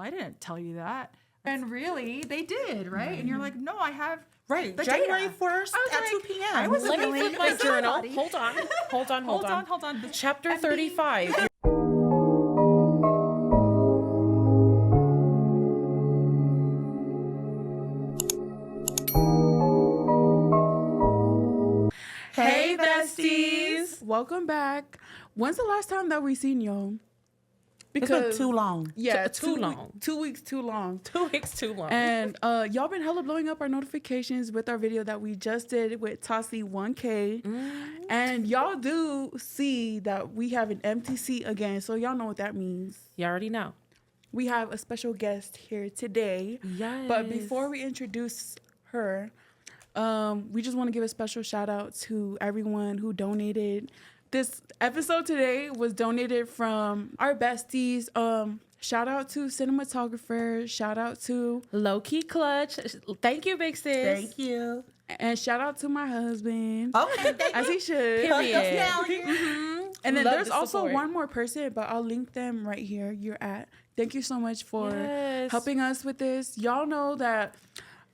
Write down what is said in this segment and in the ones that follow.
I didn't tell you that. And really, they did, right? And you're like, no, I have Right, the January data. 1st at 2 p.m. I was Let me feeling flip my journal. somebody. Hold on. Chapter 35. Hey, besties. Welcome back. When's the last time that we seen y'all? It's been too long. Yeah, Too long. 2 weeks too long. 2 weeks too long. And y'all been hella blowing up our notifications with our video that we just did with Tassie 1K. And y'all do see that we have an empty seat again. So y'all know what that means. You already know. We have a special guest here today. Yes. But before we introduce her, we just want to give a special shout out to everyone who donated. This episode today was donated from our besties. Shout out to cinematographer. Shout out to Low Key Clutch. Thank you, big sis. Thank you. and shout out to my husband. Okay, thank As he should. Period. And then Love there's the also support. one more person, but I'll link them right here. You're at. Thank you so much for Yes. helping us with this. Y'all know that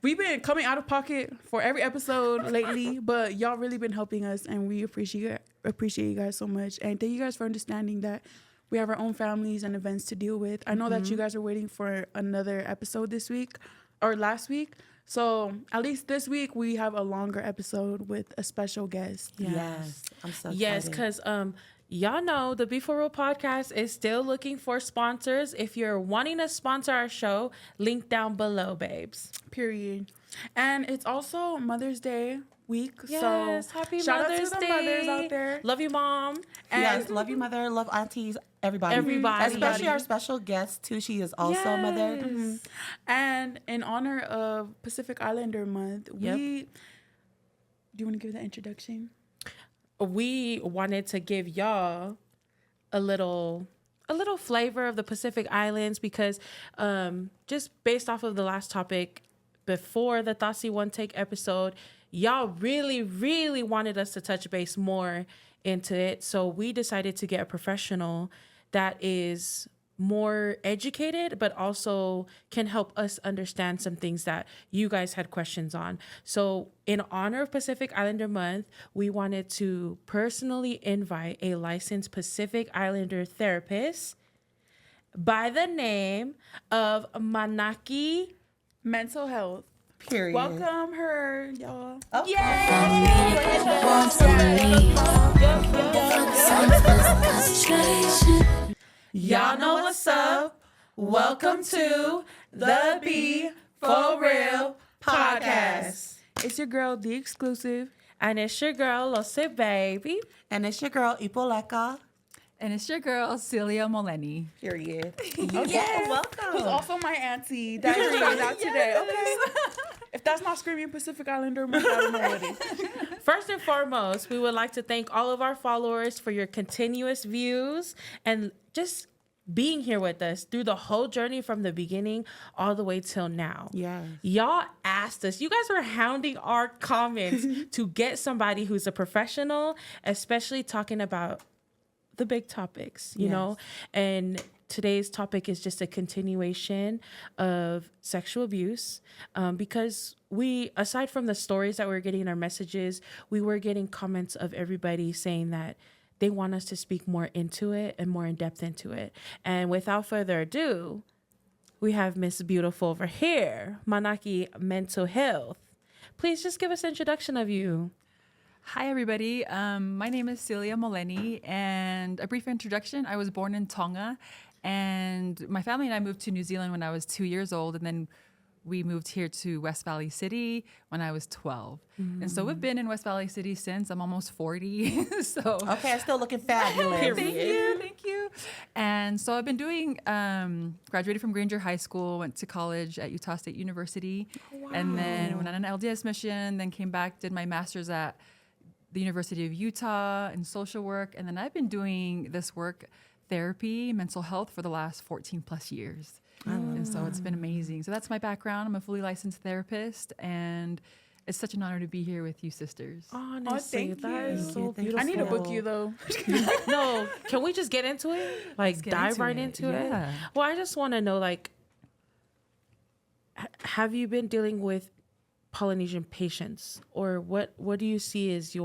we've been coming out of pocket for every episode lately, but y'all really been helping us, and we appreciate you guys so much. And thank you guys for understanding that we have our own families and events to deal with. I know that you guys are waiting for another episode this week or last week. So at least this week we have a longer episode with a special guest. Yes, I'm so excited. Yes, because y'all know the Before Real podcast is still looking for sponsors. If you're wanting to sponsor our show, link down below, babes. Period. And it's also Mother's Day week. Yes, so happy shout Mother's out to Day. the mothers out there. Love you, Mom. And Yes, love you, mother. Love aunties. Everybody. Everybody. Especially our special guest, too. She is also a mother. Yes. And in honor of Pacific Islander Month, Yep. do you want to give the introduction? We wanted to give y'all a little flavor of the Pacific Islands because just based off of the last topic before the Thasi One Take episode, y'all really, really wanted us to touch base more into it. So we decided to get a professional that is more educated, but also can help us understand some things that you guys had questions on. So in honor of Pacific Islander Month, we wanted to personally invite a licensed Pacific Islander therapist by the name of Manaaki Mental Health. Period. Welcome her, y'all. Y'all know what's up. Welcome to the Be For Real podcast. It's your girl, The Exclusive. And it's your girl, Lose Baby. And it's your girl, Ipoleka. And it's your girl, Celia Moleni. Period. Yes. Welcome. Who's also my auntie that just found out today. Okay. If that's not screaming Pacific Islander Month, I don't know what is. First and foremost, we would like to thank all of our followers for your continuous views and just being here with us through the whole journey from the beginning all the way till now. Yes. Y'all asked us, you guys were hounding our comments to get somebody who's a professional, especially talking about the big topics, you know? And today's topic is just a continuation of sexual abuse because we, aside from the stories that we're getting in our messages, we were getting comments of everybody saying that they want us to speak more into it and more in depth into it. And without further ado, we have Miss Beautiful over here, Manaaki Mental Health. Please just give us an introduction of you. Hi, everybody. My name is Celia Moleni, and a brief introduction. I was born in Tonga, and my family and I moved to New Zealand when I was 2 years old, and then we moved here to West Valley City when I was 12. And so we've been in West Valley City since. I'm almost 40. So Okay, I'm still looking fabulous. Thank you. And so I've been doing, graduated from Granger High School, went to college at Utah State University, and then went on an LDS mission, then came back, did my master's at the University of Utah in social work. And then I've been doing this work, therapy, mental health, for the last 14 plus years. And so it's been amazing. So that's my background. I'm a fully licensed therapist, and it's such an honor to be here with you sisters. Honestly, thank that you. is so beautiful. I need to book you, though. No, can we just get into it? Like, get dive into right it. into it? Yeah. Well, I just want to know, like, have you been dealing with Polynesian patients, or what do you see as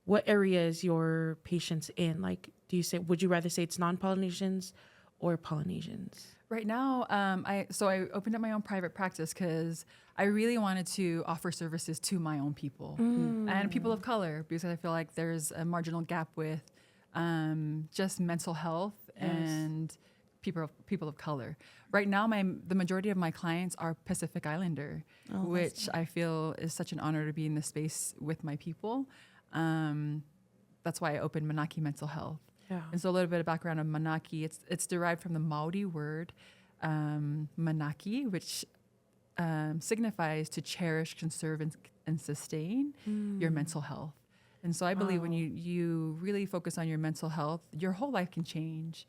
what area is your patients in? Like, would you rather say it's non-Polynesians or Polynesians? Right now, I opened up my own private practice because I really wanted to offer services to my own people and people of color, because I feel like there's a marginal gap with just mental health and people of color. Right now, the majority of my clients are Pacific Islander, which I feel is such an honor to be in this space with my people. That's why I opened Manaaki Mental Health. Yeah. And so a little bit of background of Manaaki. It's derived from the Maori word Manaaki, which signifies to cherish, conserve, and sustain your mental health. And so I believe when you really focus on your mental health, your whole life can change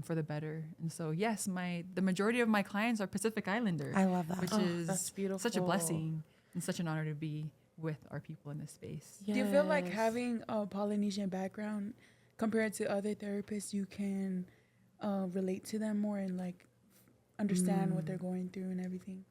for the better. And so yes, the majority of my clients are Pacific Islander. I love that. Which that's is beautiful. such a blessing and such an honor to be with our people in this space. Do you feel like having a Polynesian background compared to other therapists, you can relate to them more and like understand what they're going through and everything?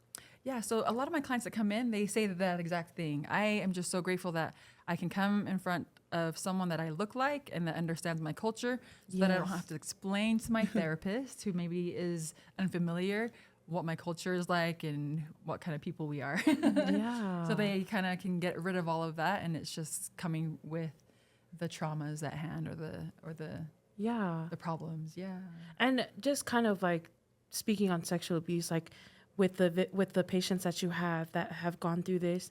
Yeah, so a lot of my clients that come in, they say that exact thing. I am just so grateful that I can come in front of someone that I look like and that understands my culture, so that I don't have to explain to my therapist, who maybe is unfamiliar, what my culture is like and what kind of people we are. Yeah. So they kind of can get rid of all of that, and it's just coming with the traumas at hand or the problems. Yeah. And just kind of like speaking on sexual abuse, like with the patients that you have that have gone through this,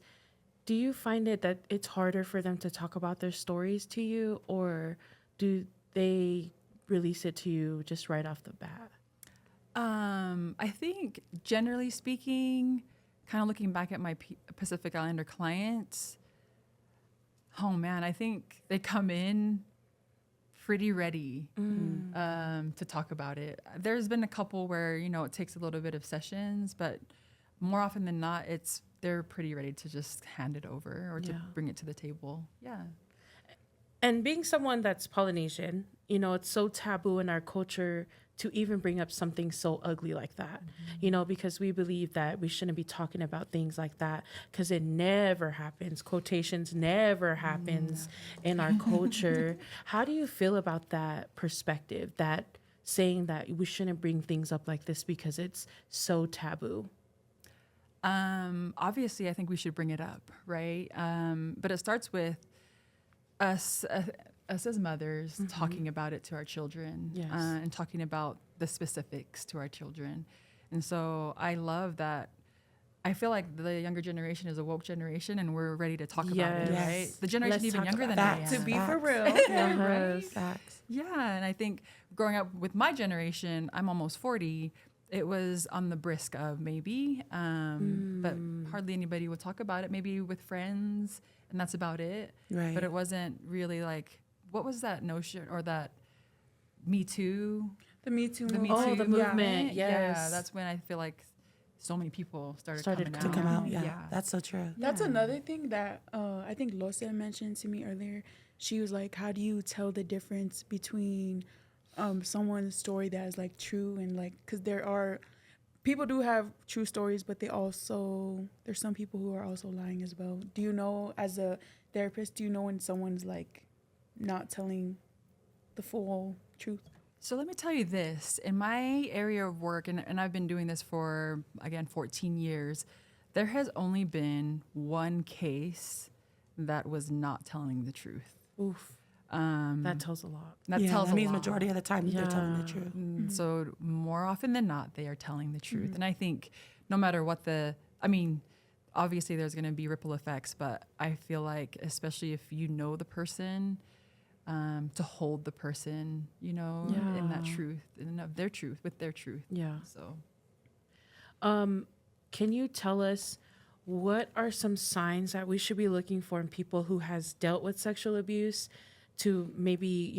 do you find it that it's harder for them to talk about their stories to you, or do they release it to you just right off the bat? I think generally speaking, kind of looking back at my Pacific Islander clients, oh man, I think they come in pretty ready to talk about it. There's been a couple where, it takes a little bit of sessions, but more often than not, they're pretty ready to just hand it over or to bring it to the table. Yeah. And being someone that's Polynesian, it's so taboo in our culture to even bring up something so ugly like that, because we believe that we shouldn't be talking about things like that because it never happens. Quotations never happens in our culture. How do you feel about that perspective, that saying that we shouldn't bring things up like this because it's so taboo? Obviously, I think we should bring it up, right? But it starts with us as mothers talking about it to our children, and talking about the specifics to our children. And so I love that. I feel like the younger generation is a woke generation, and we're ready to talk about it, right? The generation even younger than I am. To be for real. Right? Facts. Yeah, and I think growing up with my generation, I'm almost 40, it was on the brisk of maybe, but hardly anybody would talk about it, maybe with friends, and that's about it. Right. But it wasn't really like, what was that notion or that Me Too? The Me Too The Me movement. Too the movement, Yeah, yes. that's when I feel like so many people started To coming come out. out. Yeah. That's so true. That's another thing that I think Losa mentioned to me earlier. She was like, how do you tell the difference between someone's story that is like true and like, because people do have true stories, but there's some people who are also lying as well. Do you know, as a therapist, when someone's like not telling the full truth? So let me tell you this. In my area of work, and I've been doing this for, again, 14 years, there has only been one case that was not telling the truth. Oof. That tells a lot. That tells that a means lot. majority of the time they're telling the truth. So more often than not, they are telling the truth. And I think no matter what obviously there's going to be ripple effects, but I feel like, especially if you know the person, to hold the person, in that truth, and of their truth, with their truth. Yeah. So, can you tell us what are some signs that we should be looking for in people who has dealt with sexual abuse to maybe,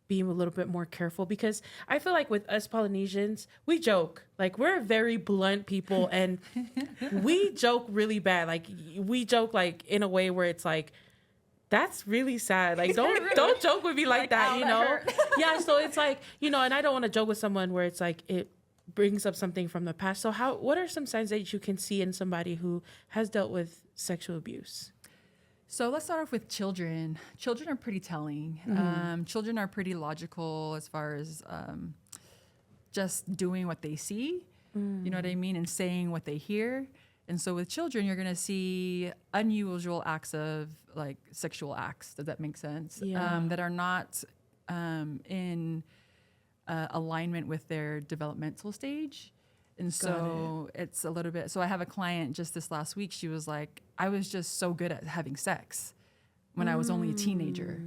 be a little bit more careful? Because I feel like with us Polynesians, we joke. Like, we're very blunt people, and we joke really bad. Like, we joke like in a way where it's like, that's really sad. Like, don't joke with me like that, Yeah, so it's like, and I don't want to joke with someone where it's like brings up something from the past. So what are some signs that you can see in somebody who has dealt with sexual abuse? So let's start off with children. Children are pretty telling. Children are pretty logical as far as just doing what they see, you know what I mean, and saying what they hear. And so with children, you're going to see unusual acts of like sexual acts. Does that make sense? Yeah. That are not in alignment with their developmental stage. And so it's a little bit, so I have a client just this last week. She was like, I was just so good at having sex when I was only a teenager.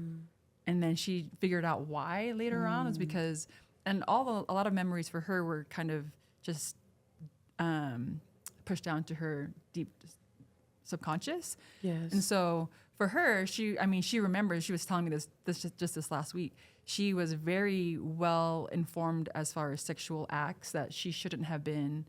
And then she figured out why later on. It's because, and a lot of memories for her were kind of just pushed down to her deep subconscious. Yes. And so for her, she remembers, she was telling me this this last week. She was very well informed as far as sexual acts that she shouldn't have been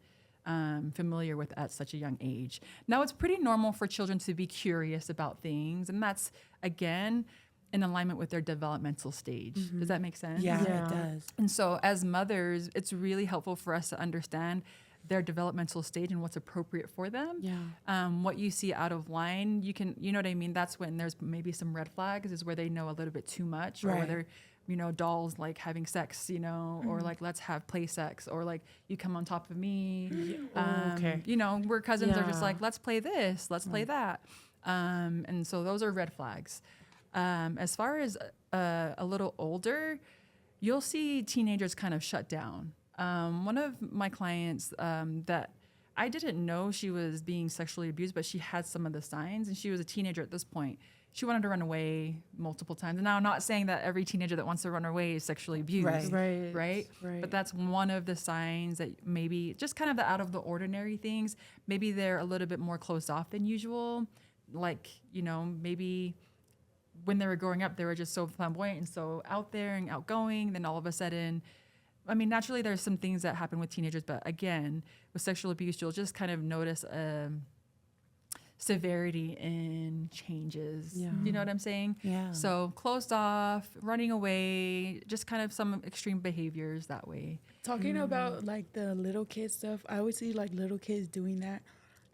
familiar with at such a young age. Now, it's pretty normal for children to be curious about things, and that's, again, in alignment with their developmental stage. Does that make sense? Yeah, Yeah. it does. And so as mothers, it's really helpful for us to understand their developmental stage and what's appropriate for them. Yeah. What you see out of line, you know what I mean? That's when there's maybe some red flags, is where they know a little bit too much, or Right. whether, dolls like having sex, or like let's have play sex, or like you come on top of me. Okay. Where cousins are just Yeah. like, let's play this, let's play that. And so those are red flags. As far as a little older, you'll see teenagers kind of shut down. One of my clients that I didn't know she was being sexually abused, but she had some of the signs, and she was a teenager at this point. She wanted to run away multiple times. And now I'm not saying that every teenager that wants to run away is sexually abused, Right. Right. But that's one of the signs that maybe just kind of the out of the ordinary things. Maybe they're a little bit more closed off than usual. Like, maybe when they were growing up, they were just so flamboyant and so out there and outgoing. Then all of a sudden, naturally there's some things that happen with teenagers, but again, with sexual abuse, you'll just kind of notice severity in changes. Yeah. You know what I'm saying? Yeah. So closed off, running away, just kind of some extreme behaviors that way. Talking about like the little kid stuff, I would see like little kids doing that,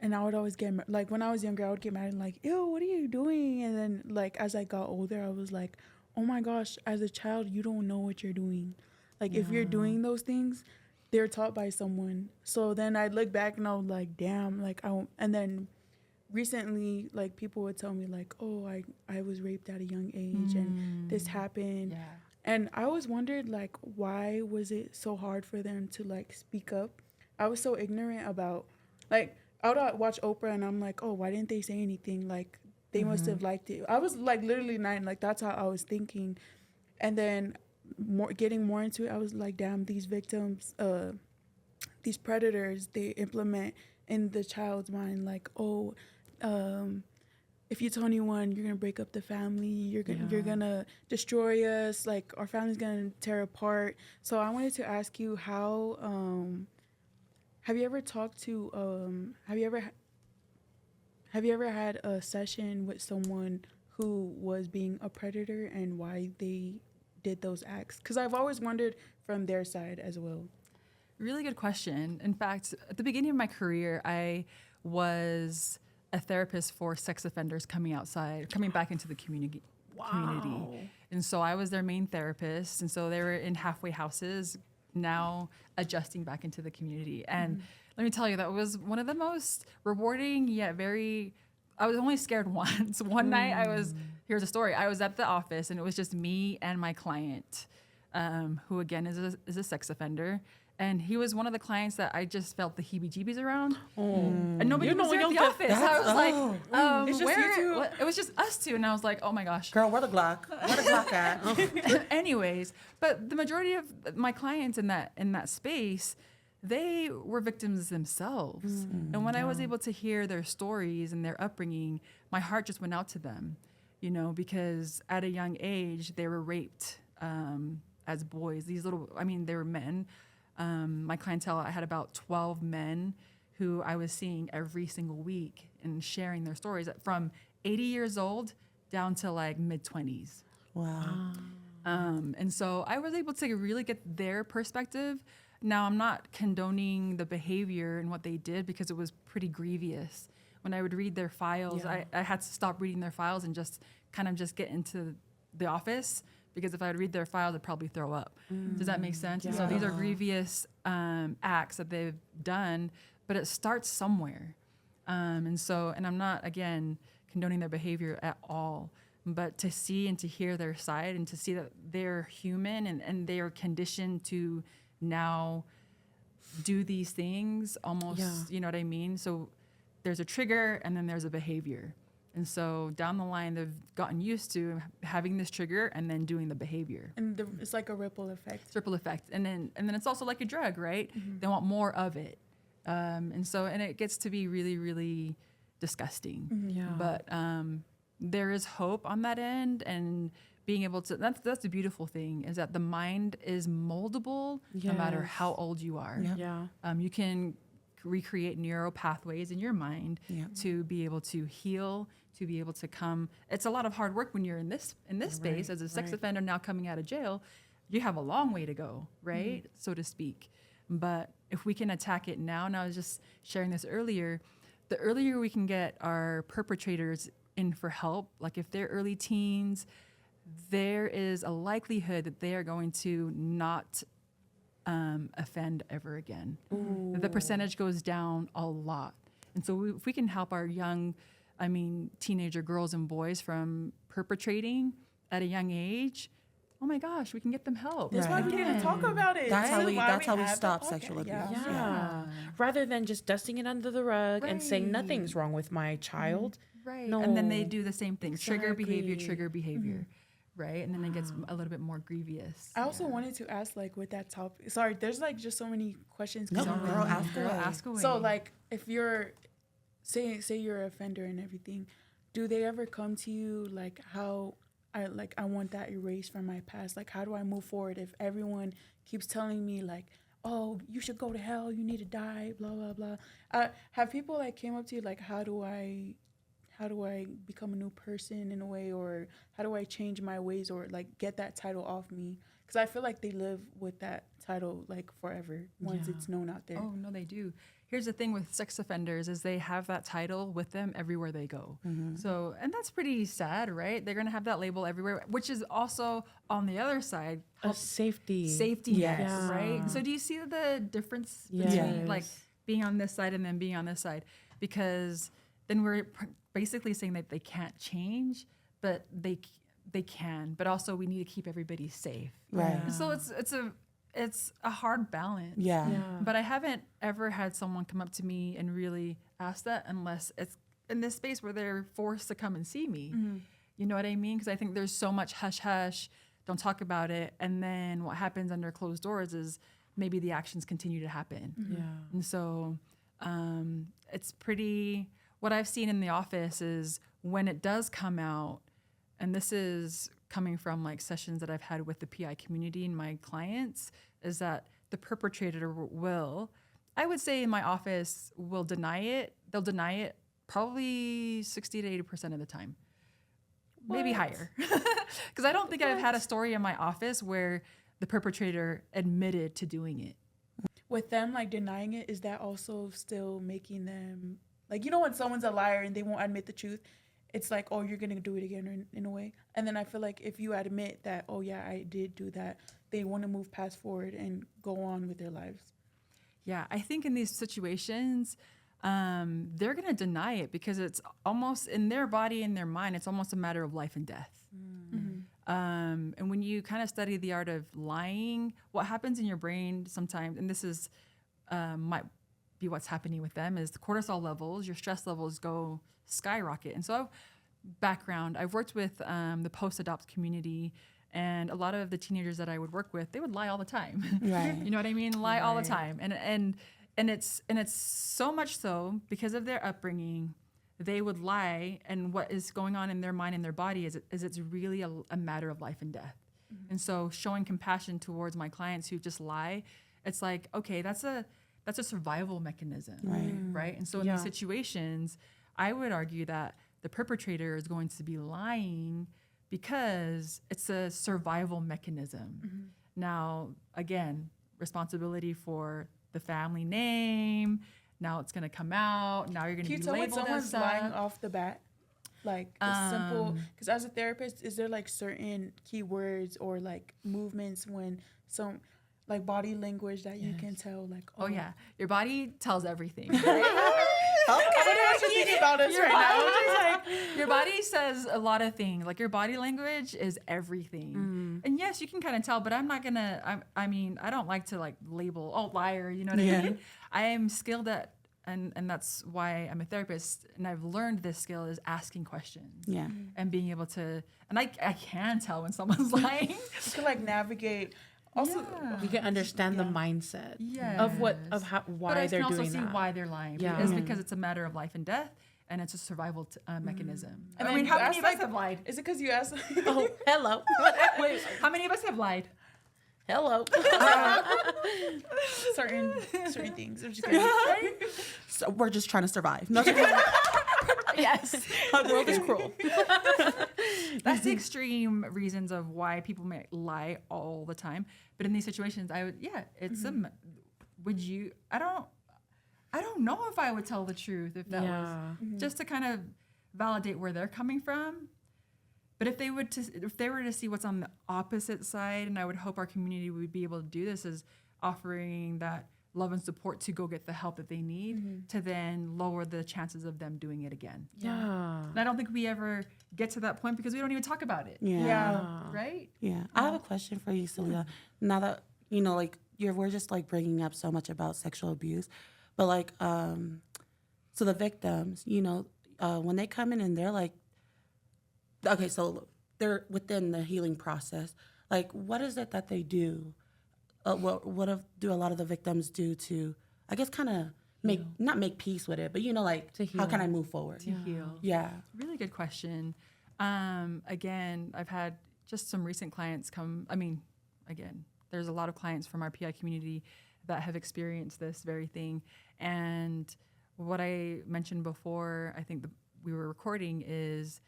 and I would always get like when I was younger, I would get mad and like, ew, what are you doing? And then like as I got older, I was like, oh my gosh, as a child, you don't know what you're doing. Like if you're doing those things, they're taught by someone. So then I'd look back and I was like, damn, like and then recently, like people would tell me like, oh, I was raped at a young age and this happened. Yeah. And I always wondered, like, why was it so hard for them to, like, speak up? I was so ignorant about, like, I would watch Oprah and I'm like, oh, why didn't they say anything? Like, they must have liked it. I was, like, literally 9. Like, that's how I was thinking. And then getting more into it, I was like, damn, these victims, these predators, they implement in the child's mind, like, oh, if you tell anyone, you're gonna break up the family. You're gonna destroy us. Like our family's gonna tear apart. So I wanted to ask you, how have you ever talked to have you ever had a session with someone who was being a predator and why they did those acts? Because I've always wondered from their side as well. Really good question. In fact, at the beginning of my career, I was a therapist for sex offenders coming back into the community. And so I was their main therapist. And so they were in halfway houses, now adjusting back into the community. And let me tell you, that was one of the most rewarding yet I was only scared once. One night here's a story. I was at the office and it was just me and my client, who again is a sex offender. And he was one of the clients that I just felt the heebie-jeebies around. And nobody was there at the office. I was like, It's just you two? It was just us two. And I was like, oh my gosh. Girl, where the Glock? Where the Glock at? Anyways, but the majority of my clients in that space, they were victims themselves. And when I was able to hear their stories and their upbringing, my heart just went out to them, because at a young age, they were raped as boys. They were men. My clientele, I had about 12 men who I was seeing every single week and sharing their stories from 80 years old down to like mid-20s. Wow. And so I was able to really get their perspective. Now, I'm not condoning the behavior and what they did because it was pretty grievous. When I would read their files, I had to stop reading their files and just kind of just get into the office, because if I would read their files, I'd probably throw up. Does that make sense? And so these are grievous acts that they've done, but it starts somewhere. And I'm not, again, condoning their behavior at all, but to see and to hear their side and to see that they're human and they are conditioned to now do these things almost, you know what I mean? So there's a trigger and then there's a behavior. And so down the line, they've gotten used to having this trigger and then doing the behavior. And it's like a ripple effect. It's ripple effect. And then it's also like a drug, right? They want more of it. And it gets to be really, really disgusting. Yeah. But there is hope on that end, and being able to, that's the beautiful thing, is that the mind is moldable no matter Yes. how old you are. Yeah. You can recreate neural pathways in your mind to be able to heal, to be able to come. It's a lot of hard work when you're in this space as a sex offender now coming out of jail. You have a long way to go, right? So to speak. But if we can attack it now, and I was just sharing this earlier, the earlier we can get our perpetrators in for help, like if they're early teens, there is a likelihood that they are going to not offend ever again. The percentage goes down a lot. And so if we can help our young, teenager girls and boys from perpetrating at a young age, oh my gosh, we can get them help. That's why we need to talk about it. That's how we have the stop podcast. sexual abuse. Yeah. Rather than just dusting it under the rug and saying Right. nothing's wrong with my child. Right. No. And then they do the same thing. Trigger Exactly. behavior. Right. And then it gets a little bit more grievous. I also wanted to ask, like, with that topic. Sorry, there's like just so many questions. No, coming girl, up. ask away. Ask away. So, like, if you're, say you're an offender and everything, do they ever come to you like, how I want that erased from my past? Like, how do I move forward if everyone keeps telling me like, oh, you should go to hell, you need to die, blah blah blah. Have people like came up to you like, how do I become a new person in a way, or how do I change my ways, or like get that title off me? Because I feel like they live with that title like forever once it's known out there. Oh, no, they do. Here's the thing with sex offenders is they have that title with them everywhere they go. So, and that's pretty sad, right? They're going to have that label everywhere, which is also on the other side, A safety. safety Yes. net, Yeah. right? So do you see the difference Yes. between like being on this side and then being on this side? Because then we're basically saying that they can't change, but they can, but also we need to keep everybody safe. Right. And so it's a hard balance. Yeah. But I haven't ever had someone come up to me and really ask that, unless it's in this space where they're forced to come and see me. You know what I mean? Because I think there's so much hush hush, don't talk about it, and then what happens under closed doors is maybe the actions continue to happen. Yeah. And so it's pretty, what I've seen in the office is when it does come out, and this is coming from like sessions that I've had with the PI community and my clients, is that the perpetrator will, I would say in my office, will deny it. They'll deny it probably 60 to 80% of the time. Maybe higher. Because I don't think I've had a story in my office where the perpetrator admitted to doing it. With them like denying it, is that also still making them like, you know, when someone's a liar and they won't admit the truth, it's like, oh, you're gonna do it again in a way. And then I feel like if you admit that, oh yeah, I did do that, they want to move past forward and go on with their lives. Yeah, I think in these situations, they're going to deny it because it's almost in their body and their mind, it's almost a matter of life and death. And when you kind of study the art of lying, what happens in your brain sometimes, and this is might be what's happening with them, is the cortisol levels, your stress levels go skyrocket. And so background, I've worked with the post-adopt community, and a lot of the teenagers that I would work with, they would lie all the time. Right. You know what I mean? Lie all the time. And it's so much so because of their upbringing, they would lie, and what is going on in their mind and their body is it's really a matter of life and death. And so showing compassion towards my clients who just lie, it's like, okay, that's a survival mechanism, right? And so in these situations, I would argue that the perpetrator is going to be lying because it's a survival mechanism. Now, again, responsibility for the family name. Now it's going to come out. Now you're going to Can be you tell when labeled as someone's lying such. off the bat? Like the simple, because as a therapist, is there like certain keywords or like movements when some like body language that you can tell like, Oh yeah, your body tells everything. I was thinking about this right now. Your body says a lot of things. Like your body language is everything. And yes, you can kind of tell, but I'm not gonna. I mean, I don't like to like label, oh, liar. You know what I mean? I am skilled at, and that's why I'm a therapist, and I've learned this skill is asking questions. Yeah. And being able to, and I can tell when someone's lying. You can like navigate. Also, You can understand the mindset of But why I they're can also doing see that. why they're lying. Yeah. It's because it's a matter of life and death, and it's a survival mechanism. And I then mean, how you many ask, of us like, have lied? is it because you asked? Oh, hello. Wait, how many of us have lied? Hello. certain things. I'm just kidding. So we're just trying to survive. No, Yes. the world is cruel. That's the extreme reasons of why people may lie all the time. But in these situations, I would, it's would you, I don't know if I would tell the truth if that was just to kind of validate where they're coming from. But if they were to see what's on the opposite side, and I would hope our community would be able to do this, is offering that love and support to go get the help that they need to then lower the chances of them doing it again. Yeah. And I don't think we ever get to that point because we don't even talk about it. Right? Yeah. I have a question for you, Celia. Now that, like, we're just, like, bringing up so much about sexual abuse. But, like, so the victims, when they come in and they're, like, okay, so they're within the healing process. Like, what is it that they do? What do a lot of the victims do to, I guess, kind of not make peace with it, but, like, To how can heal. I move forward? To heal. Yeah. Really good question. Again, I've had just some recent clients come. I mean, again, there's a lot of clients from our PI community that have experienced this very thing. And what I mentioned before, I think we were recording, is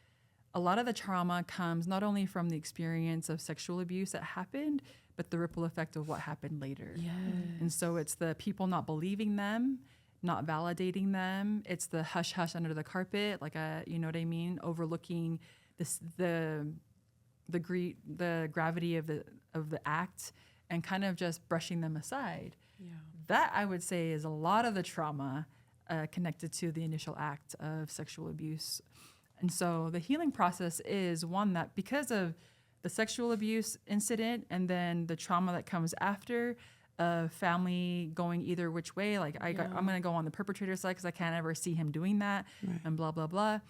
a lot of the trauma comes not only from the experience of sexual abuse that happened, but the ripple effect of what happened later. Yes. And so it's the people not believing them, not validating them. It's the hush hush under the carpet, like you know what I mean, overlooking the gravity of the act and kind of just brushing them aside. Yeah. That, I would say, is a lot of the trauma connected to the initial act of sexual abuse. And so the healing process is one that, because of the sexual abuse incident and then the trauma that comes after, family going either which way, like I'm going to go on the perpetrator side because I can't ever see him doing that, and blah, blah, blah.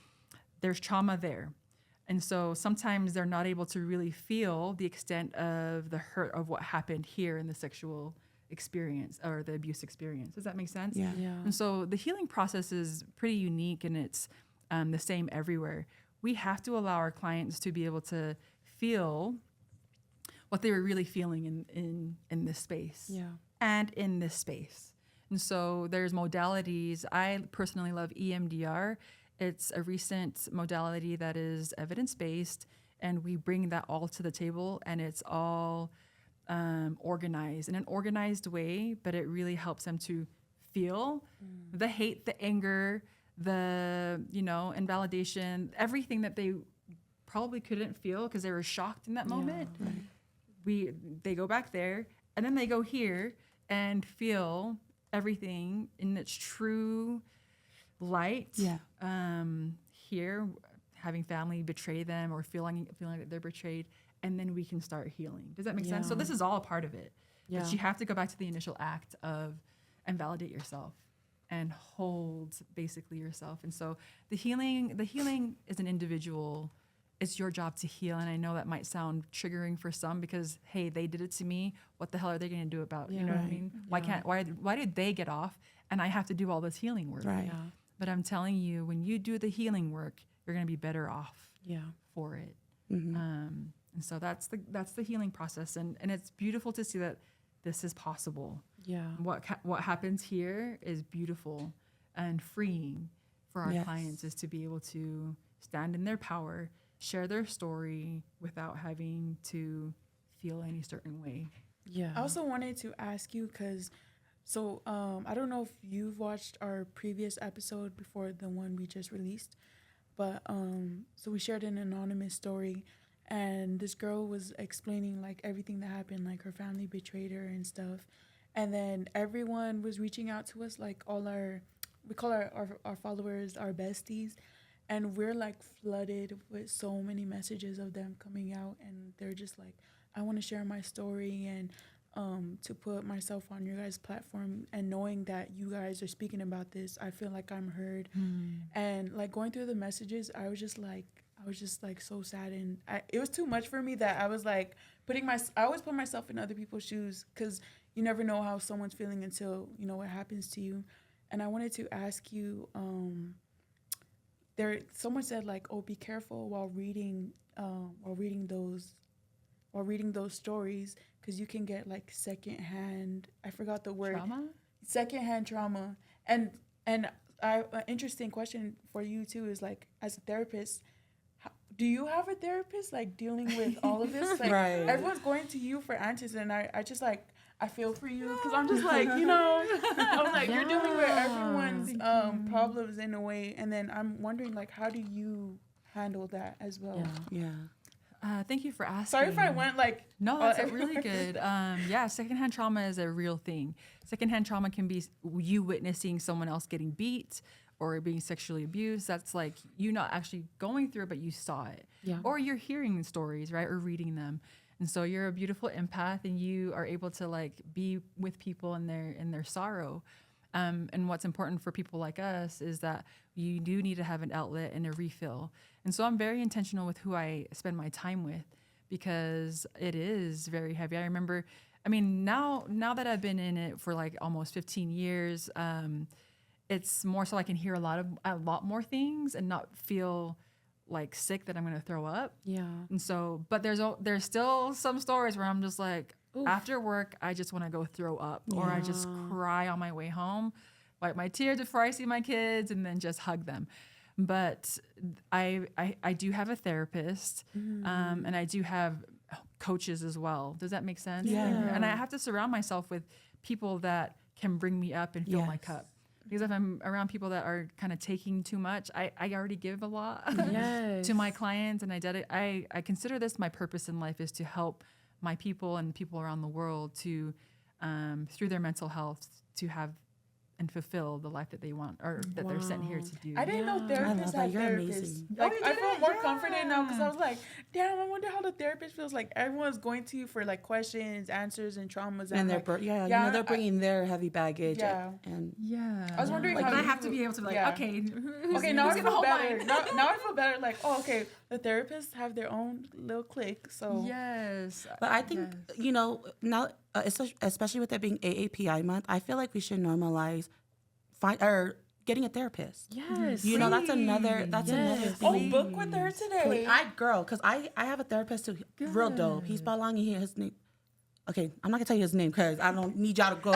There's trauma there. And so sometimes they're not able to really feel the extent of the hurt of what happened here in the sexual experience or the abuse experience. Does that make sense? Yeah. And so the healing process is pretty unique, and it's the same everywhere. We have to allow our clients to be able to feel what they were really feeling in this space and in this space. And so there's modalities. I personally love EMDR. It's a recent modality that is evidence-based, and we bring that all to the table, and it's all organized in an organized way, but it really helps them to feel the hate, the anger, the, invalidation, everything that they probably couldn't feel because they were shocked in that moment. They go back there, and then they go here and feel everything in its true light. Here, having family betray them or feeling that they're betrayed, and then we can start healing. Does that make sense? So this is all a part of it. But you have to go back to the initial act and validate yourself and hold basically yourself. And so the healing is an individual. It's your job to heal. And I know that might sound triggering for some because, hey, they did it to me. What the hell are they going to do about it? You know what I mean? Why did they get off and I have to do all this healing work? Right. But I'm telling you, when you do the healing work, you're going to be better off for it. And so that's the healing process. And it's beautiful to see that this is possible. Yeah. What happens here is beautiful and freeing for our clients, is to be able to stand in their power, share their story without having to feel any certain way. Yeah. I also wanted to ask you because, I don't know if you've watched our previous episode before the one we just released, but so we shared an anonymous story, and this girl was explaining like everything that happened, like her family betrayed her and stuff, and then everyone was reaching out to us, like we call our followers our besties, and we're like flooded with so many messages of them coming out, and they're just like, I want to share my story and to put myself on your guys' platform, and knowing that you guys are speaking about this, I feel like I'm heard. And like going through the messages, I was just like so sad, and it was too much for me that I was like I always put myself in other people's shoes, because you never know how someone's feeling until you know what happens to you. And I wanted to ask you, someone said like, oh, be careful while reading those stories, because you can get like secondhand, I forgot the word, secondhand trauma. And an interesting question for you too is like, as a therapist, do you have a therapist like dealing with all of this? Like Right. everyone's going to you for answers, and I just like, I feel for you, because I'm just like, you know, I was like, you're dealing with everyone's problems in a way, and then I'm wondering like, how do you handle that as well? Yeah. Thank you for asking. Sorry if I went like, No, that's really good. Yeah, secondhand trauma is a real thing. Secondhand trauma can be you witnessing someone else getting beat or being sexually abused. That's like you not actually going through it, but you saw it. Yeah. Or you're hearing stories, right? Or reading them. And so you're a beautiful empath, and you are able to like be with people in their sorrow. And what's important for people like us is that you do need to have an outlet and a refill. And so I'm very intentional with who I spend my time with, because it is very heavy. I remember, now that I've been in it for like almost 15 years, it's more so I can hear a lot more things and not feel like sick that I'm going to throw up. Yeah. And so, but there's still some stories where I'm just like, oof. After work, I just want to go throw up, or I just cry on my way home, wipe my tears before I see my kids, and then just hug them. But I do have a therapist, and I do have coaches as well. Does that make sense? Yeah. And I have to surround myself with people that can bring me up and fill my cup. Because if I'm around people that are kind of taking too much, I already give a lot to my clients, and I consider this my purpose in life, is to help my people and people around the world to, through their mental health, to have and fulfill the life that they want, or that they're sent here to do. I didn't know therapists had therapists. Like, I feel more confident now, because I was like, damn, I wonder how the therapist feels. Like everyone's going to you for like questions, answers, and traumas. And they're like, they're bringing their heavy baggage. Yeah. And I was wondering like, how I you have to be able to be like, okay, now I feel better. Now I feel better. Like, oh, okay, the therapists have their own little clique. So yes, but I think now, especially with it being AAPI month, I feel like we should normalize getting a therapist. Yes. That's another thing. book with her today. Because I have a therapist who real dope. He's Balangi. His name. Okay, I'm not gonna tell you his name because I don't need y'all to go,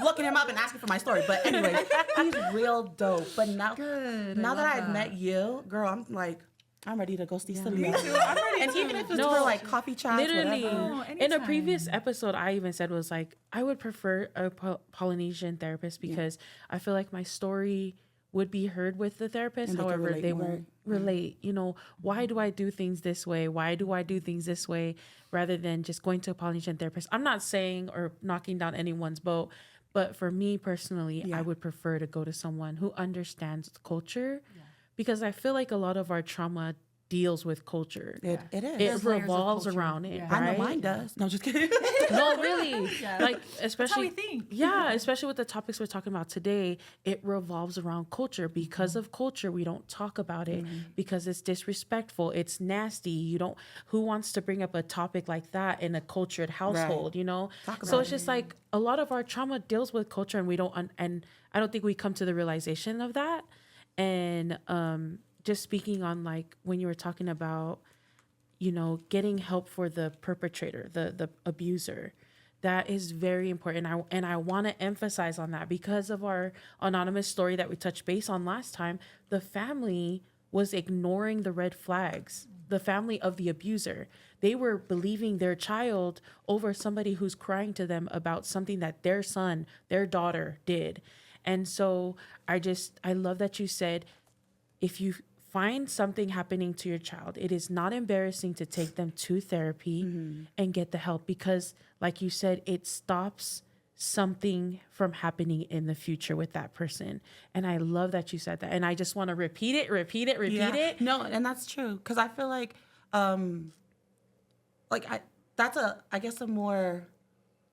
looking him up and asking for my story. But anyway, he's real dope. But now that I've met you, girl, I'm like, I'm ready to go see Celia. Me too. I'm ready And too. even if it's for like coffee chats, Literally, whatever. in a previous episode, I even said was like, I would prefer a Polynesian therapist, because I feel like my story would be heard with the therapist. And they can However, relate they more. won't relate. Why do I do things this way? Why do I do things this way? Rather than just going to a Polynesian therapist. I'm not saying or knocking down anyone's boat, but for me personally, I would prefer to go to someone who understands the culture. Because I feel like a lot of our trauma deals with culture. It is. It revolves around it. Yeah. Right? I know mine does. No, just kidding. No, really. Like, especially, That's how we think. Yeah, especially with the topics we're talking about today, it revolves around culture. Because of culture, we don't talk about it because it's disrespectful. It's nasty. Who wants to bring up a topic like that in a cultured household, So it's just like a lot of our trauma deals with culture, and we don't, and I don't think we come to the realization of that. And, just speaking on like when you were talking about, getting help for the perpetrator, the abuser, that is very important. I want to emphasize on that, because of our anonymous story that we touched base on last time. The family was ignoring the red flags. the family of the abuser. They were believing their child over somebody who's crying to them about something that their son, their daughter did. And so I love that you said, if you find something happening to your child, it is not embarrassing to take them to therapy and get the help, because like you said, it stops something from happening in the future with that person. And I love that you said that. And I just want to repeat it. No, and that's true. Because I feel like, that's I guess a more,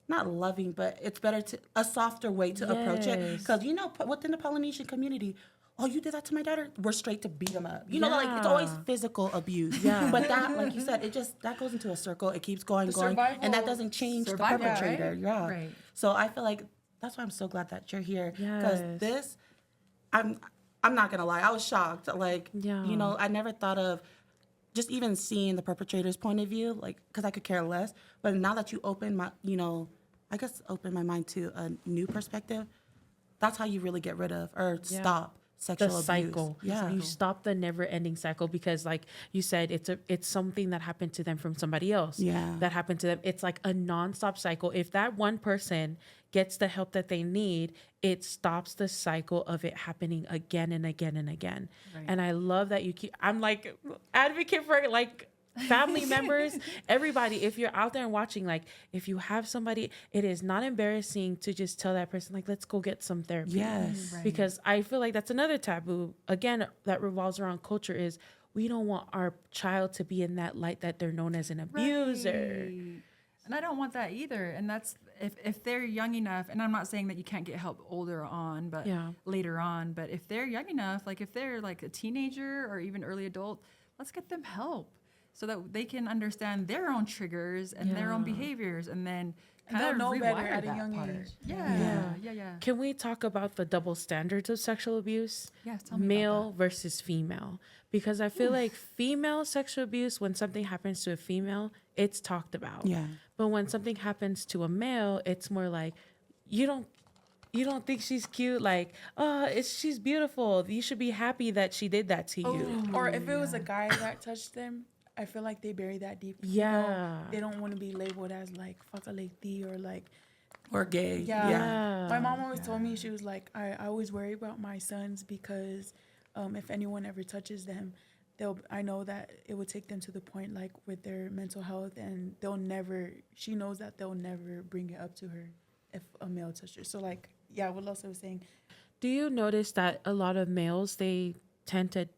not loving, but it's better a softer way to approach it. Because, within the Polynesian community, oh, you did that to my daughter? We're straight to beat them up. It's always physical abuse. Yeah. But that, like you said, that goes into a circle. It keeps going, and that doesn't change the perpetrator. Right? Yeah. Right. So I feel like that's why I'm so glad that you're here. Because Yes. I'm not gonna lie, I was shocked. Like, I never thought of just even seeing the perpetrator's point of view, like, because I could care less. But now that you open open my mind to a new perspective, that's how you really get rid of or stop sexual The abuse. cycle. Yeah. You stop the never ending cycle, because like you said, it's something that happened to them from somebody else. Yeah. That happened to them. It's like a nonstop cycle. If that one person gets the help that they need, it stops the cycle of it happening again and again and again. Right. And I love that I'm like advocate for like family members, everybody, if you're out there and watching, like if you have somebody, it is not embarrassing to just tell that person, like, let's go get some therapy. Yes. Right. Because I feel like that's another taboo, again, that revolves around culture, is we don't want our child to be in that light that they're known as an abuser. Right. And I don't want that either. And that's if they're young enough, and I'm not saying that you can't get help older on, but later on, but if they're young enough, like if they're like a teenager or even early adult, let's get them help so that they can understand their own triggers and their own behaviors, and then kind of know better rewire at a that young part. age. Yeah. Can we talk about the double standards of sexual abuse? Yes, tell me Male about versus female. Because I feel like female sexual abuse, when something happens to a female, it's talked about. Yeah. But when something happens to a male, it's more like, you don't think she's cute? Like, she's beautiful. You should be happy that she did that to you. Or if it was a guy that touched them, I feel like they bury that deep. Yeah. They don't want to be labeled as like fuckalekti or like Or gay. Yeah. My mom always told me, she was like, I always worry about my sons because if anyone ever touches them, I know that it would take them to the point like with their mental health, and she knows that they'll never bring it up to her if a male touched her. So like, what Elsa was saying. Do you notice that a lot of males, they tend to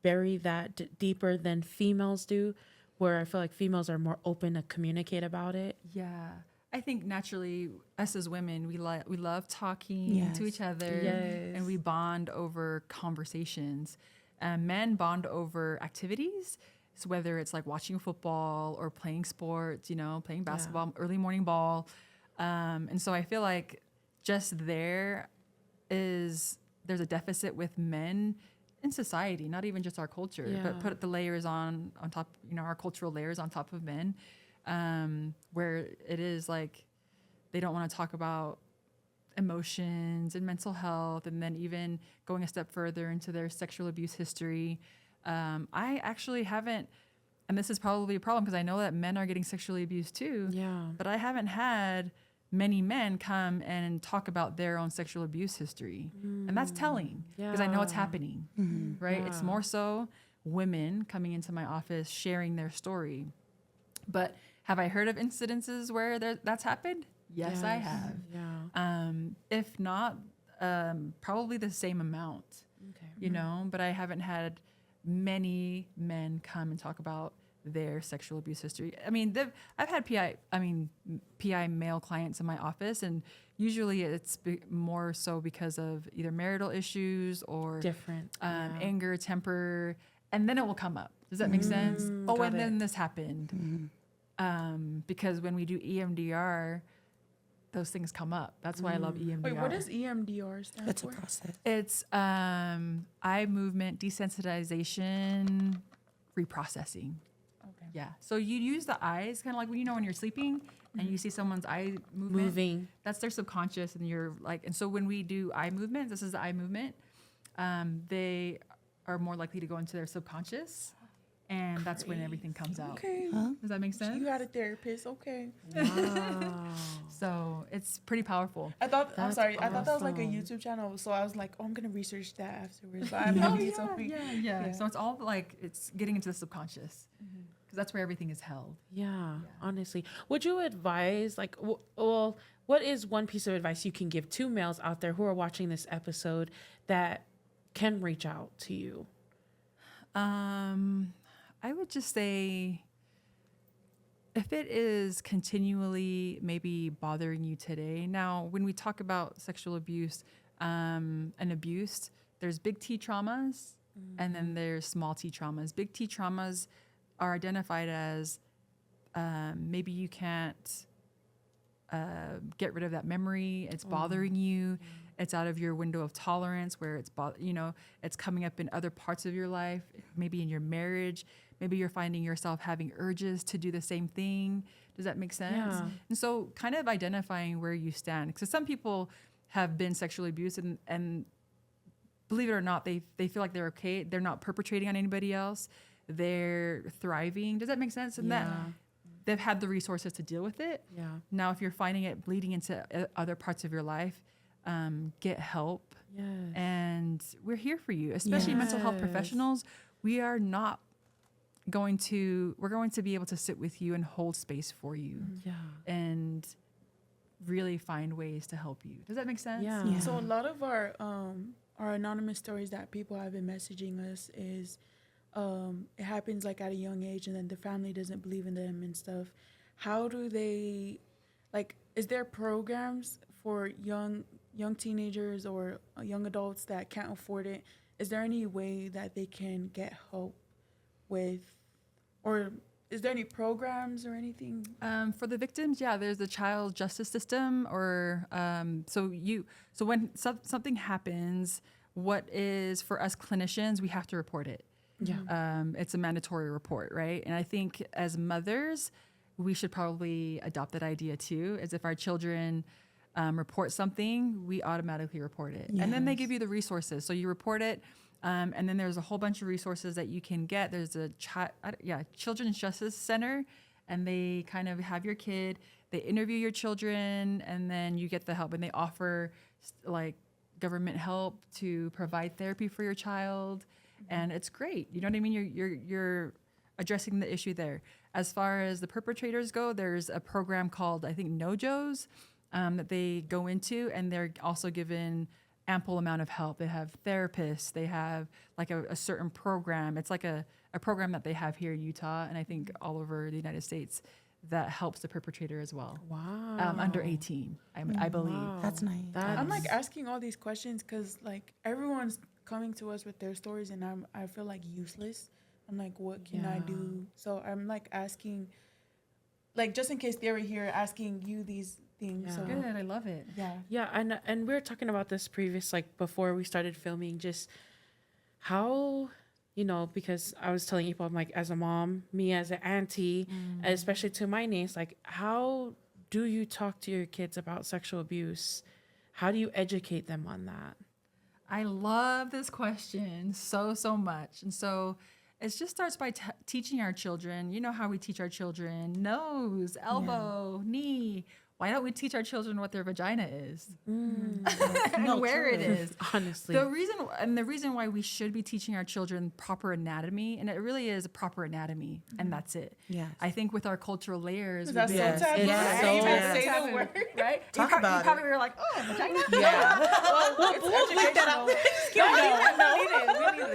bury that deeper than females do, where I feel like females are more open to communicate about it? Yeah. I think naturally, us as women, we love talking to each other, and we bond over conversations. Men bond over activities, so whether it's like watching football or playing sports, playing basketball, early morning ball. And so I feel like just there's a deficit with men in society, not even just our culture, but put the layers on top, our cultural layers on top of men. Where it is like they don't want to talk about emotions and mental health, and then even going a step further into their sexual abuse history. I actually haven't, and this is probably a problem because I know that men are getting sexually abused too. Yeah. But I haven't had many men come and talk about their own sexual abuse history, and that's telling because I know it's happening. Right? It's more so women coming into my office sharing their story. But have I heard of incidences where that's happened? Yes, I have. Yeah. If not, probably the same amount. Okay. But I haven't had many men come and talk about their sexual abuse history. I mean, I've had PI male clients in my office, and usually it's more so because of either marital issues or Different. anger, temper, and then it will come up. Does that make sense? Oh, got and it. then this happened. Because when we do EMDR, those things come up. That's why I love EMDR. Wait, what does EMDR stand It's a for? process. It's eye movement desensitization reprocessing. Okay. Yeah. So you use the eyes kind of like when you're sleeping and you see someone's eye moving. That's their subconscious, and you're like, and so when we do eye movement, this is the eye movement. They are more likely to go into their subconscious, And that's when everything comes out. Okay. Does that make sense? You got a therapist. Okay. Wow. So it's pretty powerful. I thought That's I thought that was like a awesome. YouTube channel. So I was like, oh, I'm gonna research that afterwards. But I'm happy you told me. Yeah. So it's all like it's getting into the subconscious because that's where everything is held. Yeah, honestly. Would you advise, like, well, what is one piece of advice you can give to males out there who are watching this episode that can reach out to you? I would just say if it is continually maybe bothering you today. Now, when we talk about sexual abuse and abuse, there's big T traumas and then there's small T traumas. Big T traumas are identified as maybe you can't get rid of that memory. It's bothering you. It's out of your window of tolerance where it's, it's coming up in other parts of your life, maybe in your marriage. Maybe you're finding yourself having urges to do the same thing. Does that make sense? Yeah. And so kind of identifying where you stand. Because some people have been sexually abused and believe it or not, they feel like they're okay. They're not perpetrating on anybody else. They're thriving. Does that make sense? And that they've had the resources to deal with it. Yeah. Now, if you're finding it bleeding into other parts of your life, get help. Yes. And we're here for you, especially mental health Yes. professionals. We're going to be able to sit with you and hold space for you Yeah. and really find ways to help you. Does that make sense? Yeah. Yeah. So a lot of our anonymous stories that people have been messaging us is it happens like at a young age and then the family doesn't believe in them and stuff. How do they, like, is there programs for young teenagers or young adults that can't afford it? Is there any way that they can get help with, or is there any programs or anything? For the victims, there's the child justice system, or so when something happens, what is for us clinicians, we have to report it. Yeah. It's a mandatory report, right? And I think as mothers, we should probably adopt that idea too. As if our children report something, we automatically report it, and then they give you the resources. So you report it. And then there's a whole bunch of resources that you can get. There's a Children's Justice Center, and they kind of have your kid. They interview your children, and then you get the help. And they offer like government help to provide therapy for your child, and it's great. You know what I mean? You're addressing the issue there. As far as the perpetrators go, there's a program called, I think, NoJo's that they go into, and they're also given ample amount of help. They have therapists. They have like a certain program. It's like a program that they have here in Utah, and I think all over the United States, that helps the perpetrator as well. Wow. Under 18, I believe. Wow. That's nice. I'm like asking all these questions because like everyone's coming to us with their stories and I feel like useless. I'm like, what can I do? So I'm like asking, like, just in case they were here, asking you these things. Yeah. So Good, I love it. Yeah, and we were talking about this previous, like before we started filming, just how, because I was telling people, I'm like, as a mom, me as an auntie, especially to my niece, like, how do you talk to your kids about sexual abuse? How do you educate them on that? I love this question so much. And so it just starts by teaching our children. You know how we teach our children: nose, elbow, knee. Why don't we teach our children what their vagina is and where it is? Honestly. The reason why we should be teaching our children proper anatomy, and it really is a proper anatomy, and that's it. Yes. I think with our cultural layers, That's we've so been- taboo. It's I so didn't even taboo. say the word. right? Talk you about you probably were like, oh, vagina. Yeah. Well, it's educational. We need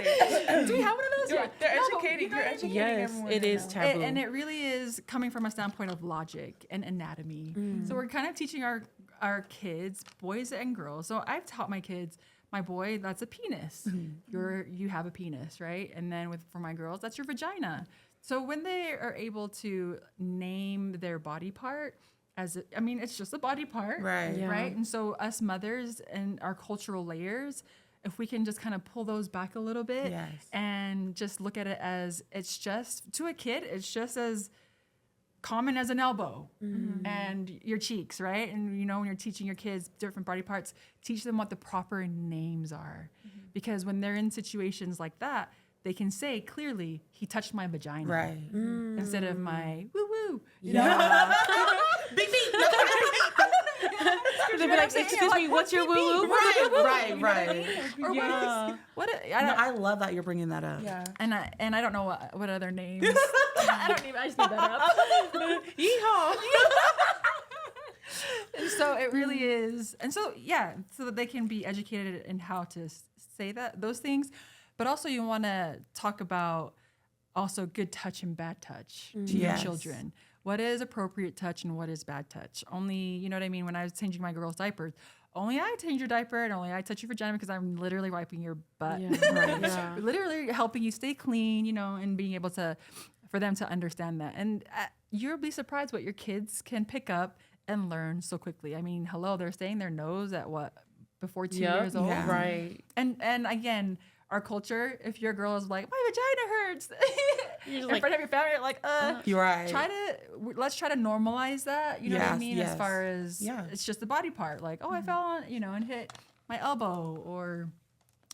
it. Do we have one of those? They're No, educating. You're educating Yes, everyone. it is now. taboo. And it really is coming from a standpoint of logic and anatomy. So we're kind of teaching our kids, boys and girls. So I've taught my kids, my boy, that's a penis. You have a penis, right? And then for my girls, that's your vagina. So when they are able to name their body part it's just a body part, Right. Yeah. right? And so us mothers and our cultural layers, if we can just kind of pull those back a little bit Yes. and just look at it as it's just, to a kid, it's just as common as an elbow and your cheeks, right? And when you're teaching your kids different body parts, teach them what the proper names are. Because when they're in situations like that, they can say clearly, he touched my vagina. Right. Instead of my woo woo. Yeah. Beep, beep. They'd be like, excuse me, what's your woo woo? Right. Or Yeah. what? No, I love that you're bringing that up. Yeah. And I don't know what other names. I just made that up. Yeehaw. And so it really is. And so, yeah, so that they can be educated in how to say those things. But also you want to talk about also good touch and bad touch to your Yes. children. What is appropriate touch and what is bad touch? Only, you know what I mean? When I was changing my girl's diapers, only I change your diaper and only I touch your vagina because I'm literally wiping your butt. Yeah. Literally helping you stay clean, you know, and being able for them to understand that. And you'll be surprised what your kids can pick up and learn so quickly. I mean, hello, they're staying their nose at before 2 years old. Yeah. Right. And again, our culture, if your girl is like, my vagina hurts You're just in like, front of your family, you're like, You're right. let's try to normalize that. You know what I Yes, mean? yes. As far as Yeah. it's just the body part. Like, oh, I fell on, and hit my elbow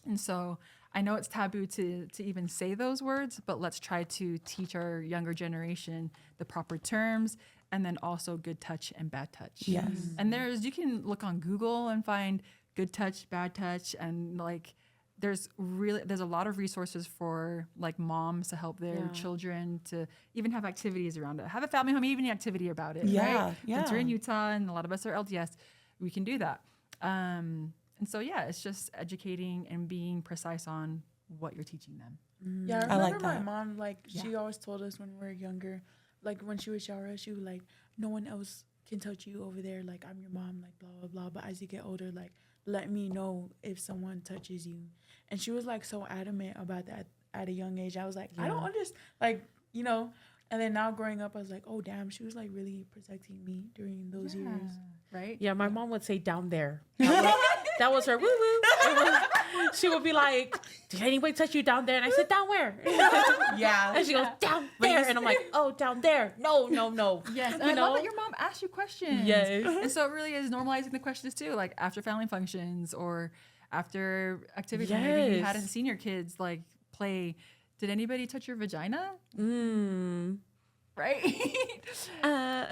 and so I know it's taboo to even say those words, but let's try to teach our younger generation the proper terms and then also good touch and bad touch. Yes. And you can look on Google and find good touch, bad touch, and like there's a lot of resources for like moms to help their children to even have activities around it. Have a family home evening activity about it. Yeah, right? yeah. Since you're in Utah and a lot of us are LDS, we can do that. And so it's just educating and being precise on what you're teaching them. Yeah, I I remember like my that. mom, she always told us when we were younger, like when she would shower us, she would like, no one else can touch you over there. Like, I'm your mom, like, blah, blah, blah. But as you get older, like, let me know if someone touches you. And she was like so adamant about that at a young age. I was like, I don't understand. Like, and then now growing up, I was like, oh, damn, she was like really protecting me during those years. Right? Yeah, my mom would say down there. That was her woo woo. She would be like, did anybody touch you down there? And I said, down where? Yeah. And she goes, down there. And I'm like, oh, down there. No. Yes. And I love that your mom asked you questions. Yes. And so it really is normalizing the questions too, like after family functions or after activities where maybe you Yes. hadn't seen your kids like play. Did anybody touch your vagina? Right? No.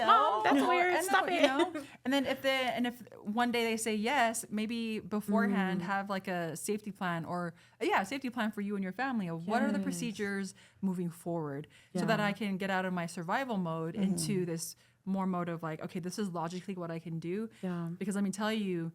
Mom, that's weird. And Stop it. And then if one day they say yes, maybe beforehand have like a safety plan or a safety plan for you and your family of what are the procedures moving forward so that I can get out of my survival mode into this more mode of like, okay, this is logically what I can do. Yeah. Because let me tell you,